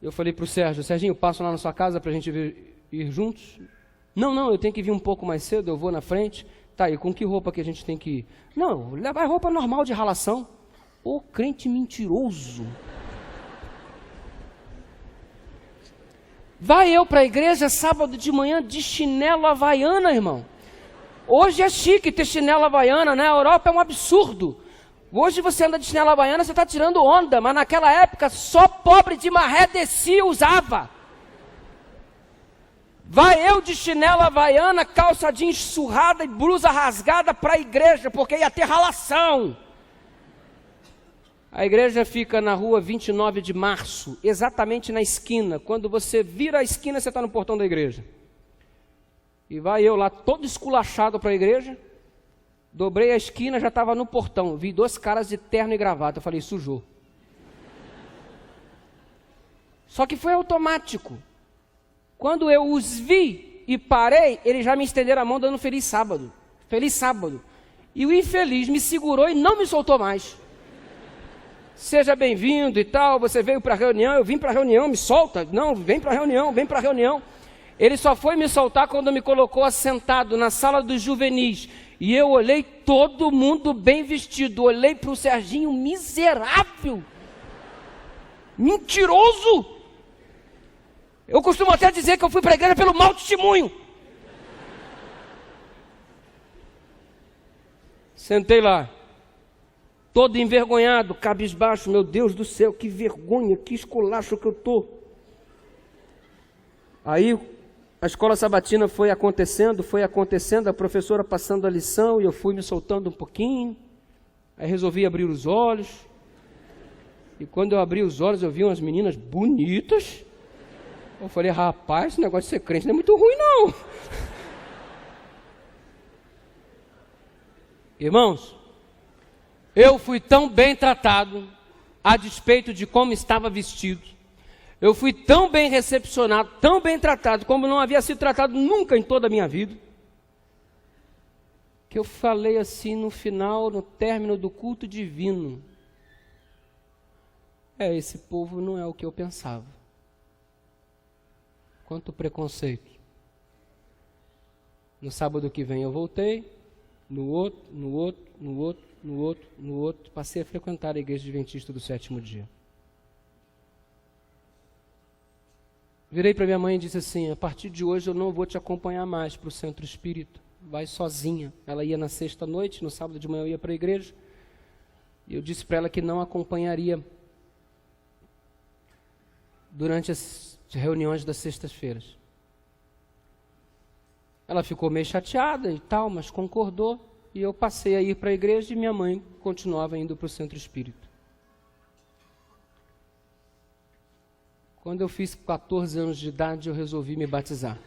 Eu falei para o Sérgio, Serginho, passo lá na sua casa para a gente ir juntos? Não, eu tenho que vir um pouco mais cedo, eu vou na frente. Tá, e com que roupa que a gente tem que ir? Não, levar roupa normal de ralação. Ô, crente mentiroso. Vai eu para a igreja sábado de manhã de chinelo havaiana, irmão. Hoje é chique ter chinelo havaiana, né? A Europa é um absurdo. Hoje você anda de chinelo havaiana, você está tirando onda, mas naquela época só pobre de maré descia usava. Vai eu de chinelo havaiana, calça jeans surrada e blusa rasgada para a igreja, porque ia ter ralação. A igreja fica na rua 29 de março, exatamente na esquina. Quando você vira a esquina, você está no portão da igreja. E vai eu lá todo esculachado para a igreja, dobrei a esquina, já estava no portão, vi 2 caras de terno e gravata, eu falei, sujou. Só que foi automático. Quando eu os vi e parei, eles já me estenderam a mão dando feliz sábado. Feliz sábado. E o infeliz me segurou e não me soltou mais. Seja bem-vindo e tal, você veio para a reunião, eu vim para a reunião, me solta. Não, vem para a reunião, vem para a reunião. Ele só foi me soltar quando me colocou assentado na sala dos juvenis. E eu olhei todo mundo bem vestido. Olhei para o Serginho miserável. Mentiroso. Eu costumo até dizer que eu fui para a igreja pelo mau testemunho. Sentei lá, todo envergonhado, cabisbaixo. Meu Deus do céu, que vergonha, que esculacho que eu estou. Aí a escola sabatina foi acontecendo, a professora passando a lição e eu fui me soltando um pouquinho. Aí resolvi abrir os olhos. E quando eu abri os olhos, eu vi umas meninas bonitas. Eu falei, rapaz, esse negócio de ser crente não é muito ruim, não. Irmãos, eu fui tão bem tratado, a despeito de como estava vestido. Eu fui tão bem recepcionado, tão bem tratado, como não havia sido tratado nunca em toda a minha vida, que eu falei assim no final, no término do culto divino. Esse povo não é o que eu pensava. Quanto preconceito. No sábado que vem eu voltei, no outro, passei a frequentar a igreja adventista do sétimo dia. Virei para minha mãe e disse assim, a partir de hoje eu não vou te acompanhar mais para o centro espírita, vai sozinha. Ela ia na sexta-noite, no sábado de manhã eu ia para a igreja, e eu disse para ela que não acompanharia durante as reuniões das sextas-feiras. Ela ficou meio chateada e tal, mas concordou, e eu passei a ir para a igreja e minha mãe continuava indo para o centro espírita. Quando eu fiz 14 anos de idade, eu resolvi me batizar.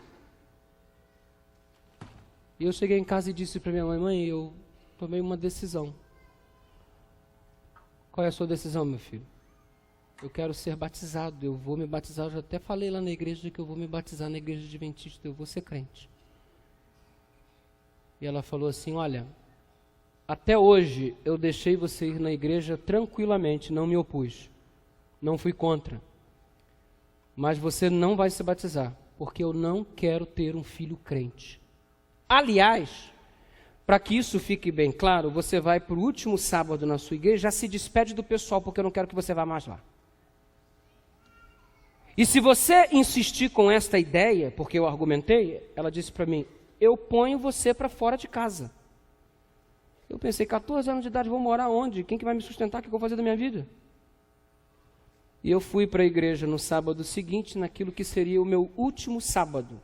E eu cheguei em casa e disse para minha mãe, mãe, eu tomei uma decisão. Qual é a sua decisão, meu filho? Eu quero ser batizado, eu vou me batizar. Eu já até falei lá na igreja que eu vou me batizar na igreja adventista, eu vou ser crente. E ela falou assim, olha, até hoje eu deixei você ir na igreja tranquilamente, não me opus, não fui contra. Mas você não vai se batizar, porque eu não quero ter um filho crente. Aliás, para que isso fique bem claro, você vai para o último sábado na sua igreja, já se despede do pessoal, porque eu não quero que você vá mais lá. E se você insistir com esta ideia, porque eu argumentei, ela disse para mim, eu ponho você para fora de casa. Eu pensei, 14 anos de idade, vou morar onde? Quem que vai me sustentar? O que eu vou fazer da minha vida? E eu fui para a igreja no sábado seguinte, naquilo que seria o meu último sábado.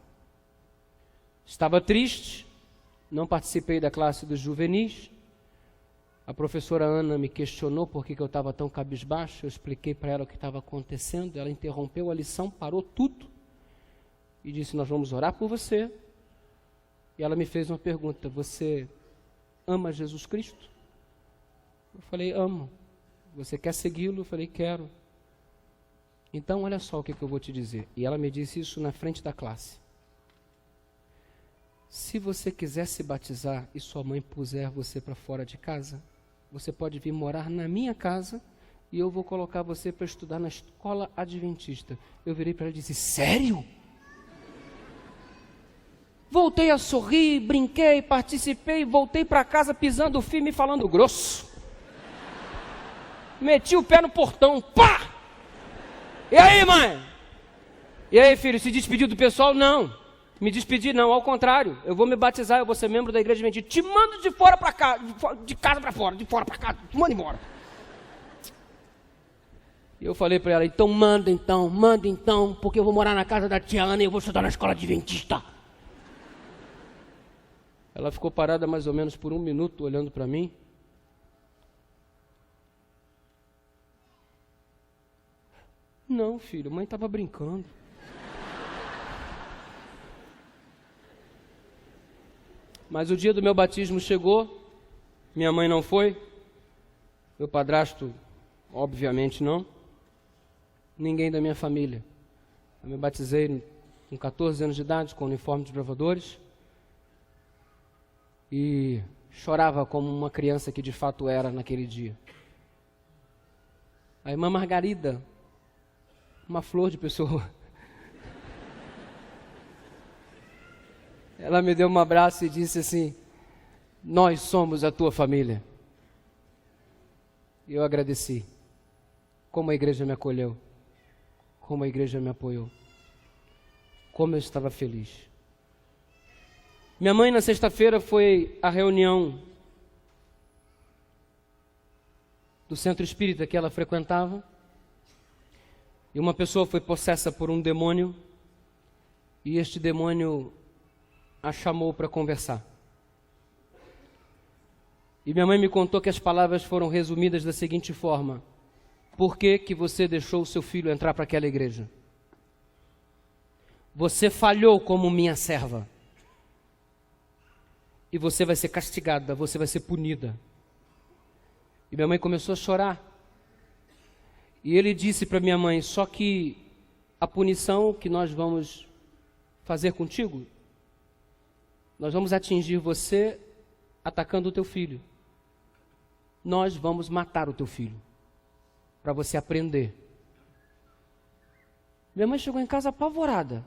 Estava triste, não participei da classe dos juvenis. A professora Ana me questionou por que eu estava tão cabisbaixo. Eu expliquei para ela o que estava acontecendo. Ela interrompeu a lição, parou tudo e disse, nós vamos orar por você. E ela me fez uma pergunta, você ama Jesus Cristo? Eu falei, amo. Você quer segui-lo? Eu falei, quero. Então, olha só o que eu vou te dizer. E ela me disse isso na frente da classe. Se você quiser se batizar e sua mãe puser você para fora de casa, você pode vir morar na minha casa e eu vou colocar você para estudar na escola adventista. Eu virei para ela e disse, sério? Voltei a sorrir, brinquei, participei, voltei para casa pisando firme e falando grosso. Meti o pé no portão, pá! E aí, mãe? E aí, filho, se despediu do pessoal? Não, me despedi não, ao contrário, eu vou me batizar, eu vou ser membro da igreja adventista. Te mando de fora para cá, de casa para fora, de fora para cá, te mando embora. E eu falei para ela, então manda então, porque eu vou morar na casa da tia Ana e eu vou estudar na escola adventista. Ela ficou parada mais ou menos por 1 minuto, olhando para mim. Não, filho, mãe estava brincando. Mas o dia do meu batismo chegou, minha mãe não foi, meu padrasto, obviamente não, ninguém da minha família. Eu me batizei com 14 anos de idade, com uniforme de bravadores, e chorava como uma criança que de fato era naquele dia. A irmã Margarida, uma flor de pessoa, ela me deu um abraço e disse assim, nós somos a tua família. E eu agradeci, como a igreja me acolheu, como a igreja me apoiou, como eu estava feliz. Minha mãe na sexta-feira foi à reunião do centro espírita que ela frequentava, e uma pessoa foi possessa por um demônio, e este demônio a chamou para conversar. E minha mãe me contou que as palavras foram resumidas da seguinte forma: por que que você deixou o seu filho entrar para aquela igreja? Você falhou como minha serva. E você vai ser castigada, você vai ser punida. E minha mãe começou a chorar. E ele disse para minha mãe: só que a punição que nós vamos fazer contigo, nós vamos atingir você atacando o teu filho. Nós vamos matar o teu filho, para você aprender. Minha mãe chegou em casa apavorada.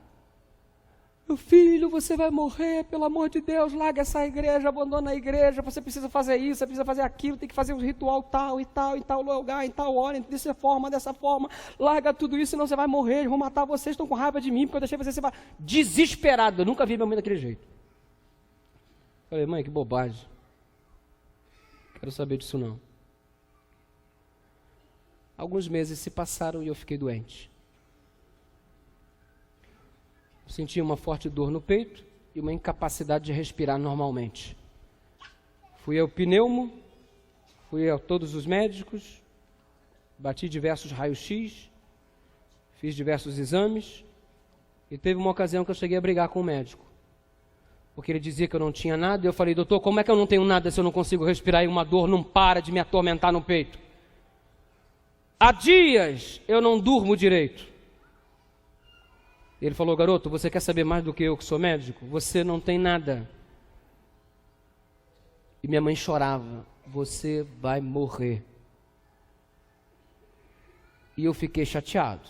Meu filho, você vai morrer, pelo amor de Deus, larga essa igreja, abandona a igreja, você precisa fazer isso, você precisa fazer aquilo, tem que fazer um ritual tal e tal, em tal lugar, em tal hora, dessa forma, larga tudo isso, senão você vai morrer, eles vão matar vocês, estão com raiva de mim, porque eu deixei você vai... Desesperado, eu nunca vi minha mãe daquele jeito. Falei: mãe, que bobagem, quero saber disso não. Alguns meses se passaram e eu fiquei doente. Sentia uma forte dor no peito e uma incapacidade de respirar normalmente. Fui ao pneumo, fui a todos os médicos, bati diversos raios-x, fiz diversos exames, e teve uma ocasião que eu cheguei a brigar com o médico, porque ele dizia que eu não tinha nada, e eu falei: doutor, como é que eu não tenho nada se eu não consigo respirar e uma dor não para de me atormentar no peito? Há dias eu não durmo direito. Ele falou: garoto, você quer saber mais do que eu que sou médico? Você não tem nada. E minha mãe chorava: você vai morrer. E eu fiquei chateado.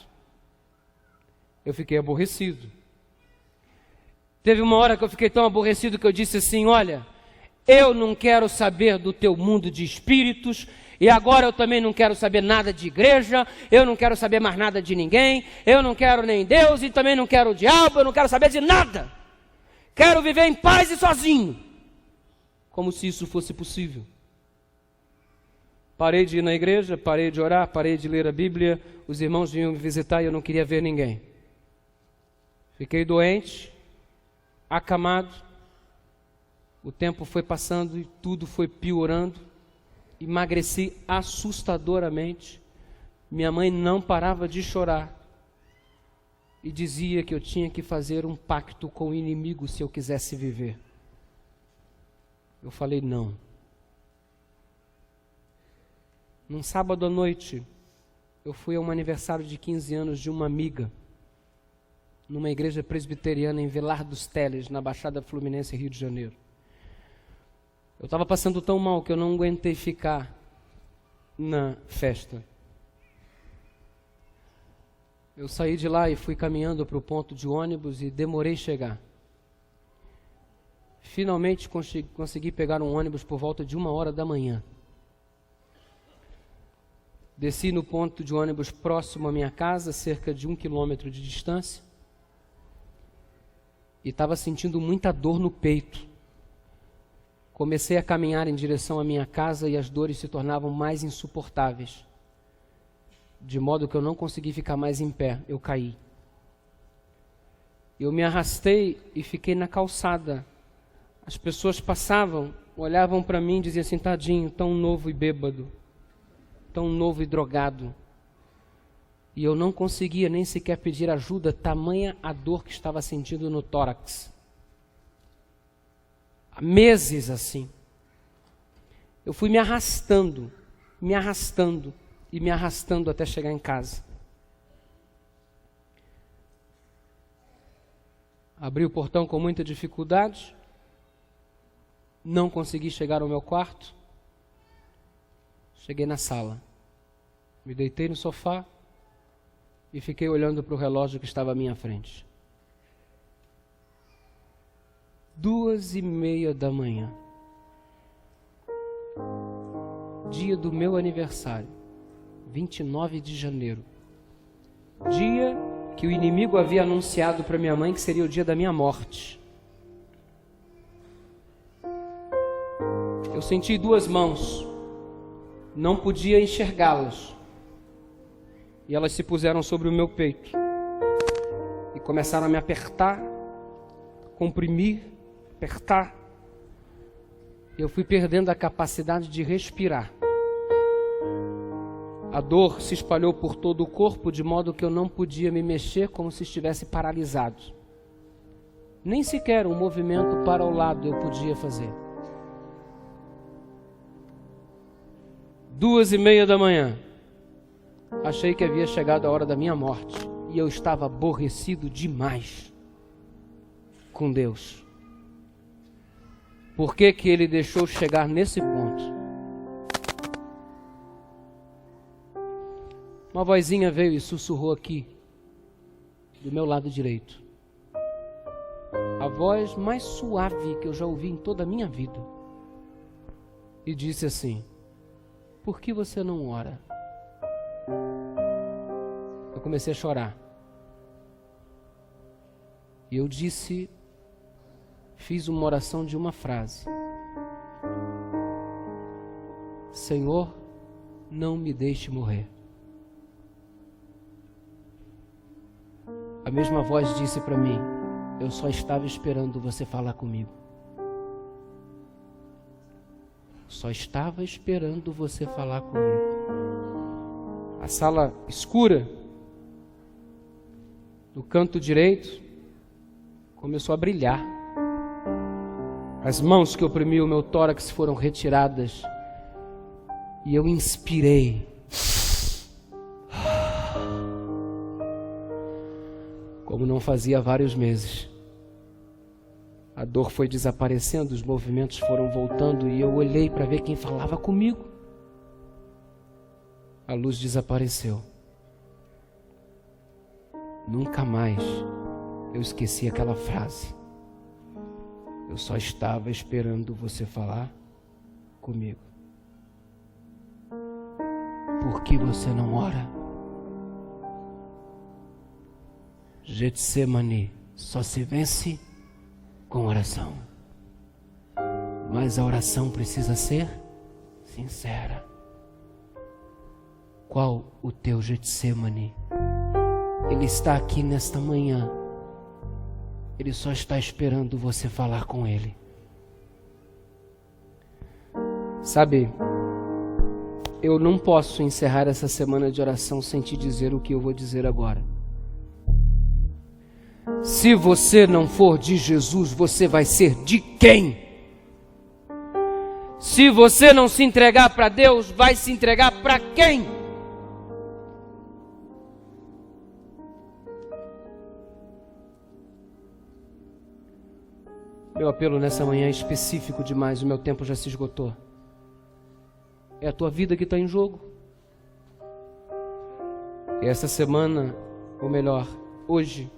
Eu fiquei aborrecido. Teve uma hora que eu fiquei tão aborrecido que eu disse assim: olha, eu não quero saber do teu mundo de espíritos, e agora eu também não quero saber nada de igreja, eu não quero saber mais nada de ninguém, eu não quero nem Deus e também não quero o diabo, eu não quero saber de nada. Quero viver em paz e sozinho. Como se isso fosse possível. Parei de ir na igreja, parei de orar, parei de ler a Bíblia, os irmãos vinham me visitar e eu não queria ver ninguém. Fiquei doente, acamado, o tempo foi passando e tudo foi piorando. Emagreci assustadoramente. Minha mãe não parava de chorar e dizia que eu tinha que fazer um pacto com o inimigo se eu quisesse viver. Eu falei: não. Num sábado à noite, eu fui a um aniversário de 15 anos de uma amiga, numa igreja presbiteriana em Vilar dos Teles, na Baixada Fluminense, Rio de Janeiro. Eu estava passando tão mal que eu não aguentei ficar na festa. Eu saí de lá e fui caminhando para o ponto de ônibus e demorei a chegar. Finalmente consegui pegar um ônibus por volta de 1h da manhã. Desci no ponto de ônibus próximo à minha casa, cerca de 1 quilômetro de distância, e estava sentindo muita dor no peito. Comecei a caminhar em direção à minha casa e as dores se tornavam mais insuportáveis, de modo que eu não consegui ficar mais em pé, eu caí. Eu me arrastei e fiquei na calçada. As pessoas passavam, olhavam para mim e diziam assim: tadinho, tão novo e bêbado, tão novo e drogado. E eu não conseguia nem sequer pedir ajuda, tamanha a dor que estava sentindo no tórax. Há meses assim. Eu fui me arrastando e me arrastando até chegar em casa. Abri o portão com muita dificuldade, não consegui chegar ao meu quarto. Cheguei na sala, me deitei no sofá e fiquei olhando para o relógio que estava à minha frente. 2h30 da manhã, dia do meu aniversário, 29 de janeiro, dia que o inimigo havia anunciado para minha mãe que seria o dia da minha morte. Eu senti duas mãos não podia enxergá-las. E elas se puseram sobre o meu peito e começaram a me apertar, comprimir, apertar. Eu fui perdendo a capacidade de respirar. A dor se espalhou por todo o corpo, de modo que eu não podia me mexer, como se estivesse paralisado. Nem sequer um movimento para o lado eu podia fazer. 2:30 da manhã, achei que havia chegado a hora da minha morte, e eu estava aborrecido demais com Deus. Por que que Ele deixou chegar nesse ponto? Uma vozinha veio e sussurrou aqui, do meu lado direito. A voz mais suave que eu já ouvi em toda a minha vida. E disse assim: por que você não ora? Eu comecei a chorar. E eu fiz uma oração de uma frase: Senhor, não me deixe morrer. A mesma voz disse para mim: eu só estava esperando você falar comigo. Só estava esperando você falar comigo. A sala escura, no canto direito, começou a brilhar. As mãos que oprimiam o meu tórax foram retiradas. E eu inspirei. Como não fazia há vários meses. A dor foi desaparecendo, os movimentos foram voltando e eu olhei para ver quem falava comigo. A luz desapareceu. Nunca mais eu esqueci aquela frase. Eu só estava esperando você falar comigo. Por que você não ora? Getsemane só se vence com oração. Mas a oração precisa ser sincera. Qual o teu Getsemane? Ele está aqui nesta manhã. Ele só está esperando você falar com ele. Sabe, eu não posso encerrar essa semana de oração sem te dizer o que eu vou dizer agora. Se você não for de Jesus, você vai ser de quem? Se você não se entregar para Deus, vai se entregar para quem? Meu apelo nessa manhã é específico demais, o meu tempo já se esgotou. É a tua vida que está em jogo. E essa semana, ou melhor, hoje,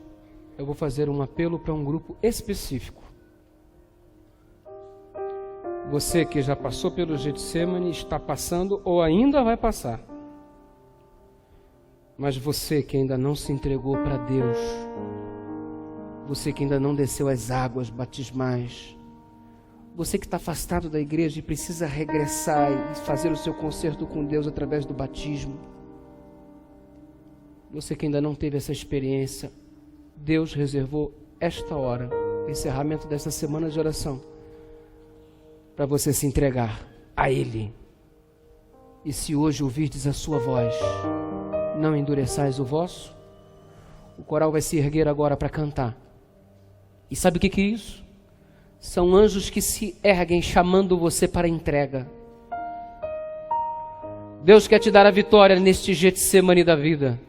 eu vou fazer um apelo para um grupo específico. Você que já passou pelo Getsemane, está passando ou ainda vai passar. Mas você que ainda não se entregou para Deus, você que ainda não desceu as águas batismais, você que está afastado da igreja e precisa regressar e fazer o seu concerto com Deus através do batismo, você que ainda não teve essa experiência, Deus reservou esta hora, encerramento dessa semana de oração, para você se entregar a Ele. E se hoje ouvirdes a sua voz, não endureçais o vosso. O coral vai se erguer agora para cantar. E sabe o que é isso? São anjos que se erguem chamando você para a entrega. Deus quer te dar a vitória neste Getsemane da vida.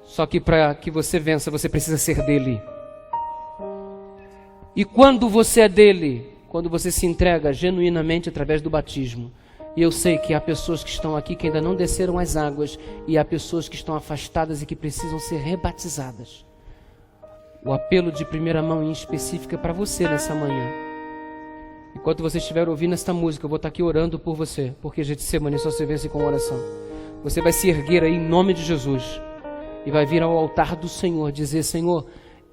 Só que para que você vença, você precisa ser dele. E quando você é dele, quando você se entrega genuinamente através do batismo, e eu sei que há pessoas que estão aqui que ainda não desceram as águas, e há pessoas que estão afastadas e que precisam ser rebatizadas. O apelo de primeira mão em específico é para você nessa manhã. Enquanto você estiver ouvindo esta música, eu vou estar aqui orando por você, porque Getsemane só se vence com oração. Você vai se erguer aí em nome de Jesus e vai vir ao altar do Senhor dizer: Senhor,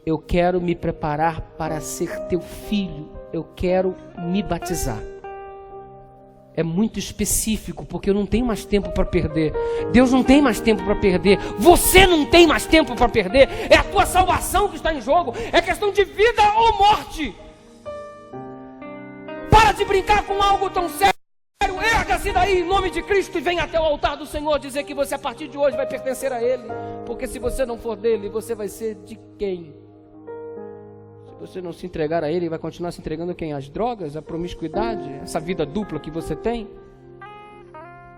eu quero me preparar para ser teu filho, eu quero me batizar. é muito específico, porque eu não tenho mais tempo para perder. Deus não tem mais tempo para perder. Você não tem mais tempo para perder. É a tua salvação que está em jogo. É questão de vida ou morte. Para de brincar com algo tão sério. Erga-se daí em nome de Cristo e venha até o altar do Senhor dizer que você a partir de hoje vai pertencer a Ele. Porque se você não for dele, você vai ser de quem? Se você não se entregar a Ele, vai continuar se entregando a quem? As drogas, a promiscuidade, essa vida dupla que você tem?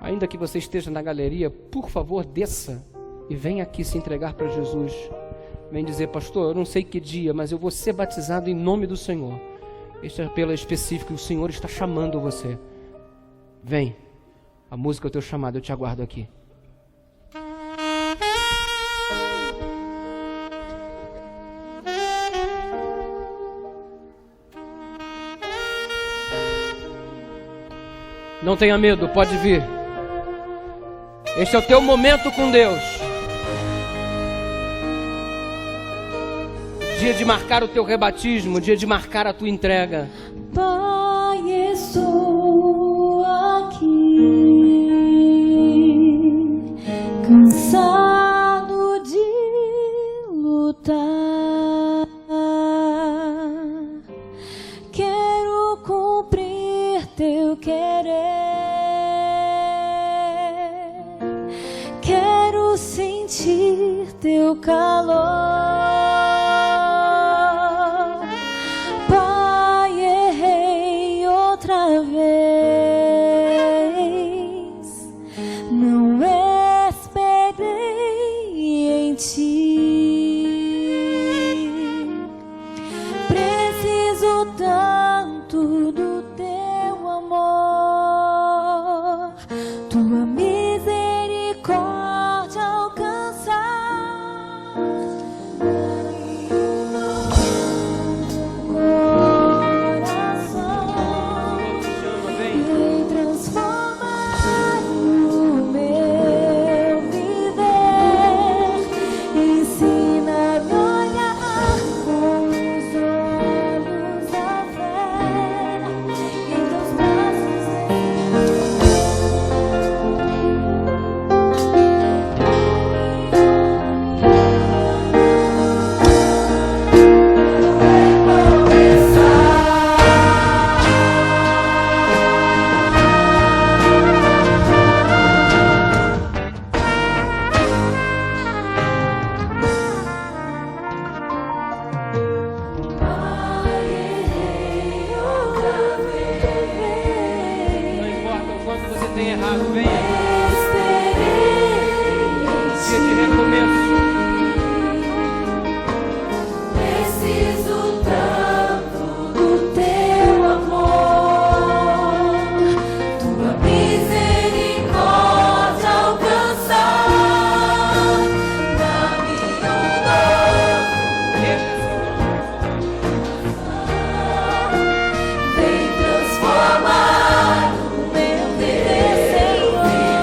Ainda que você esteja na galeria, por favor, desça e venha aqui se entregar para Jesus. Vem dizer: pastor, eu não sei que dia, mas eu vou ser batizado em nome do Senhor. Este apelo é específico, o Senhor está chamando você. Vem, a música é o teu chamado, eu te aguardo aqui. Não tenha medo, pode vir. Este é o teu momento com Deus. Dia de marcar o teu rebatismo, dia de marcar a tua entrega.
Pai, estou aqui, cansado de lutar. Quero cumprir teu querer. Quero sentir teu calor. Não esperei em ti. Preciso tanto do teu amor, tua misericórdia alcançar. Vem transformar o meu viver, Senhor.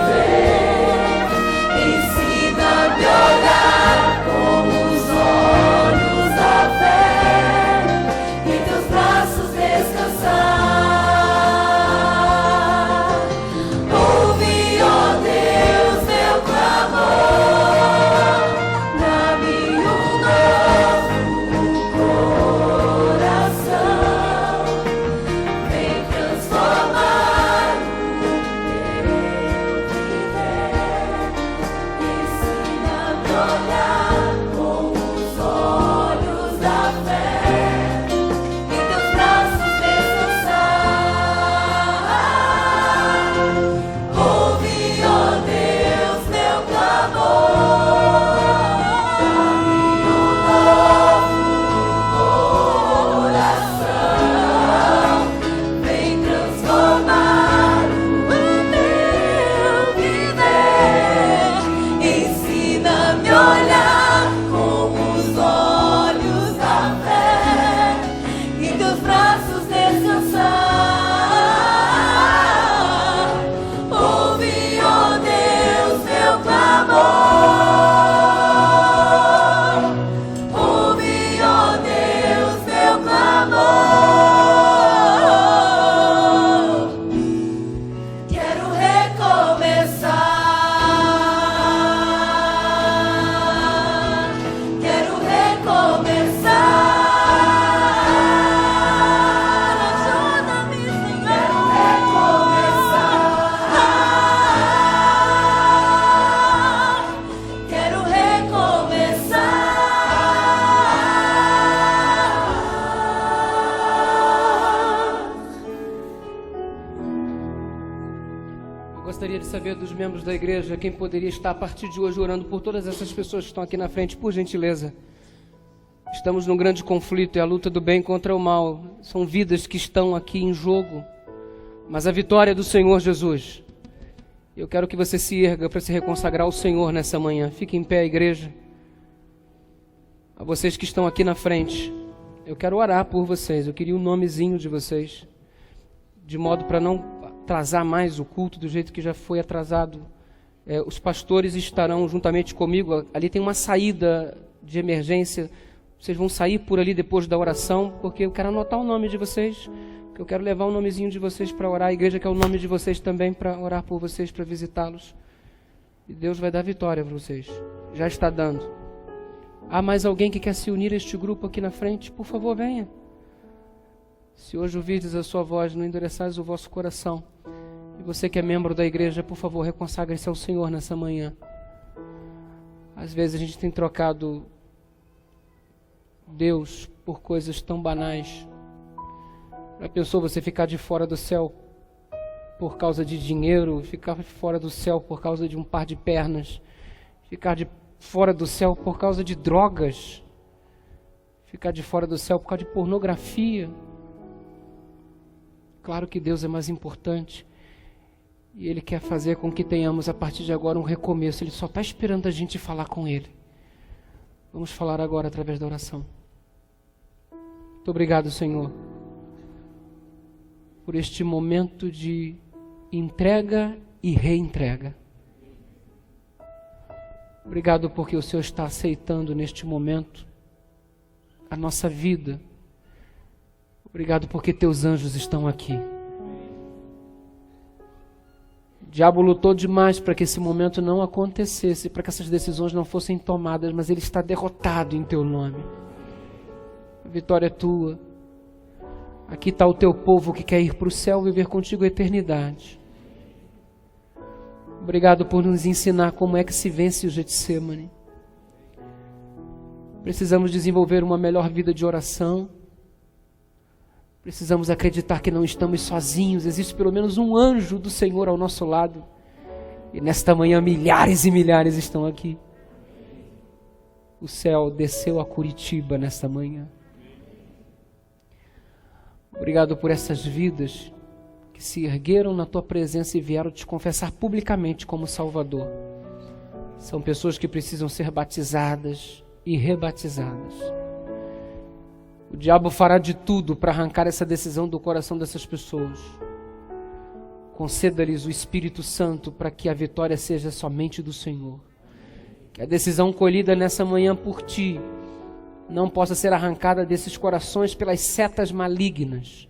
gostaria de saber dos membros da igreja quem poderia estar a partir de hoje orando por todas essas pessoas que estão aqui na frente, por gentileza. Estamos num grande conflito, é a luta do bem contra o mal. São vidas que estão aqui em jogo, mas a vitória é do Senhor Jesus. Eu quero que você se erga para se reconsagrar ao Senhor nessa manhã. Fique em pé, igreja. A vocês que estão aqui na frente, eu quero orar por vocês. Eu queria o nomezinho de vocês, de modo para não atrasar mais o culto do jeito que já foi atrasado. Os pastores estarão juntamente comigo. Ali tem uma saída de emergência. Vocês vão sair por ali depois da oração, porque eu quero anotar o nome de vocês, porque eu quero levar o nomezinho de vocês para orar. A igreja quer o nome de vocês também para orar por vocês, para visitá-los. E Deus vai dar vitória para vocês. Já está dando. Há mais alguém que quer se unir a este grupo aqui na frente? Por favor, venha. Se hoje ouvirdes a sua voz, não endureçais o vosso coração. E você que é membro da igreja, por favor, reconsagre-se ao Senhor nessa manhã. Às vezes a gente tem trocado Deus por coisas tão banais. Já pensou você ficar de fora do céu por causa de dinheiro, ficar fora do céu por causa de um par de pernas, ficar de fora do céu por causa de drogas, ficar de fora do céu por causa de pornografia? Claro que Deus é mais importante e Ele quer fazer com que tenhamos a partir de agora um recomeço. Ele só está esperando a gente falar com Ele. Vamos falar agora através da oração. Muito obrigado, Senhor, por este momento de entrega e reentrega. Obrigado porque o Senhor está aceitando neste momento a nossa vida. Obrigado porque teus anjos estão aqui. O diabo lutou demais para que esse momento não acontecesse, para que essas decisões não fossem tomadas, mas ele está derrotado em teu nome. A vitória é tua. Aqui está o teu povo que quer ir para o céu viver contigo a eternidade. Obrigado por nos ensinar como é que se vence o Getsemane. Precisamos desenvolver uma melhor vida de oração. Precisamos acreditar que não estamos sozinhos. Existe pelo menos um anjo do Senhor ao nosso lado. E nesta manhã milhares e milhares estão aqui. O céu desceu a Curitiba nesta manhã. Obrigado por essas vidas que se ergueram na tua presença e vieram te confessar publicamente como Salvador. São pessoas que precisam ser batizadas e rebatizadas. O diabo fará de tudo para arrancar essa decisão do coração dessas pessoas. Conceda-lhes o Espírito Santo para que a vitória seja somente do Senhor. Que a decisão colhida nessa manhã por ti não possa ser arrancada desses corações pelas setas malignas,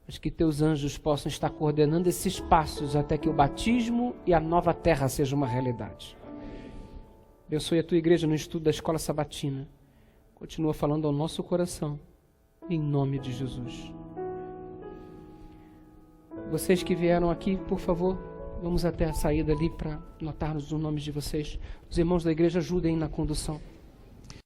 mas que teus anjos possam estar coordenando esses passos até que o batismo e a nova terra sejam uma realidade. Abençoe a tua igreja no estudo da escola sabatina. Continua falando ao nosso coração, em nome de Jesus. Vocês que vieram aqui, por favor, vamos até a saída ali para notarmos os nomes de vocês. Os irmãos da igreja ajudem na condução.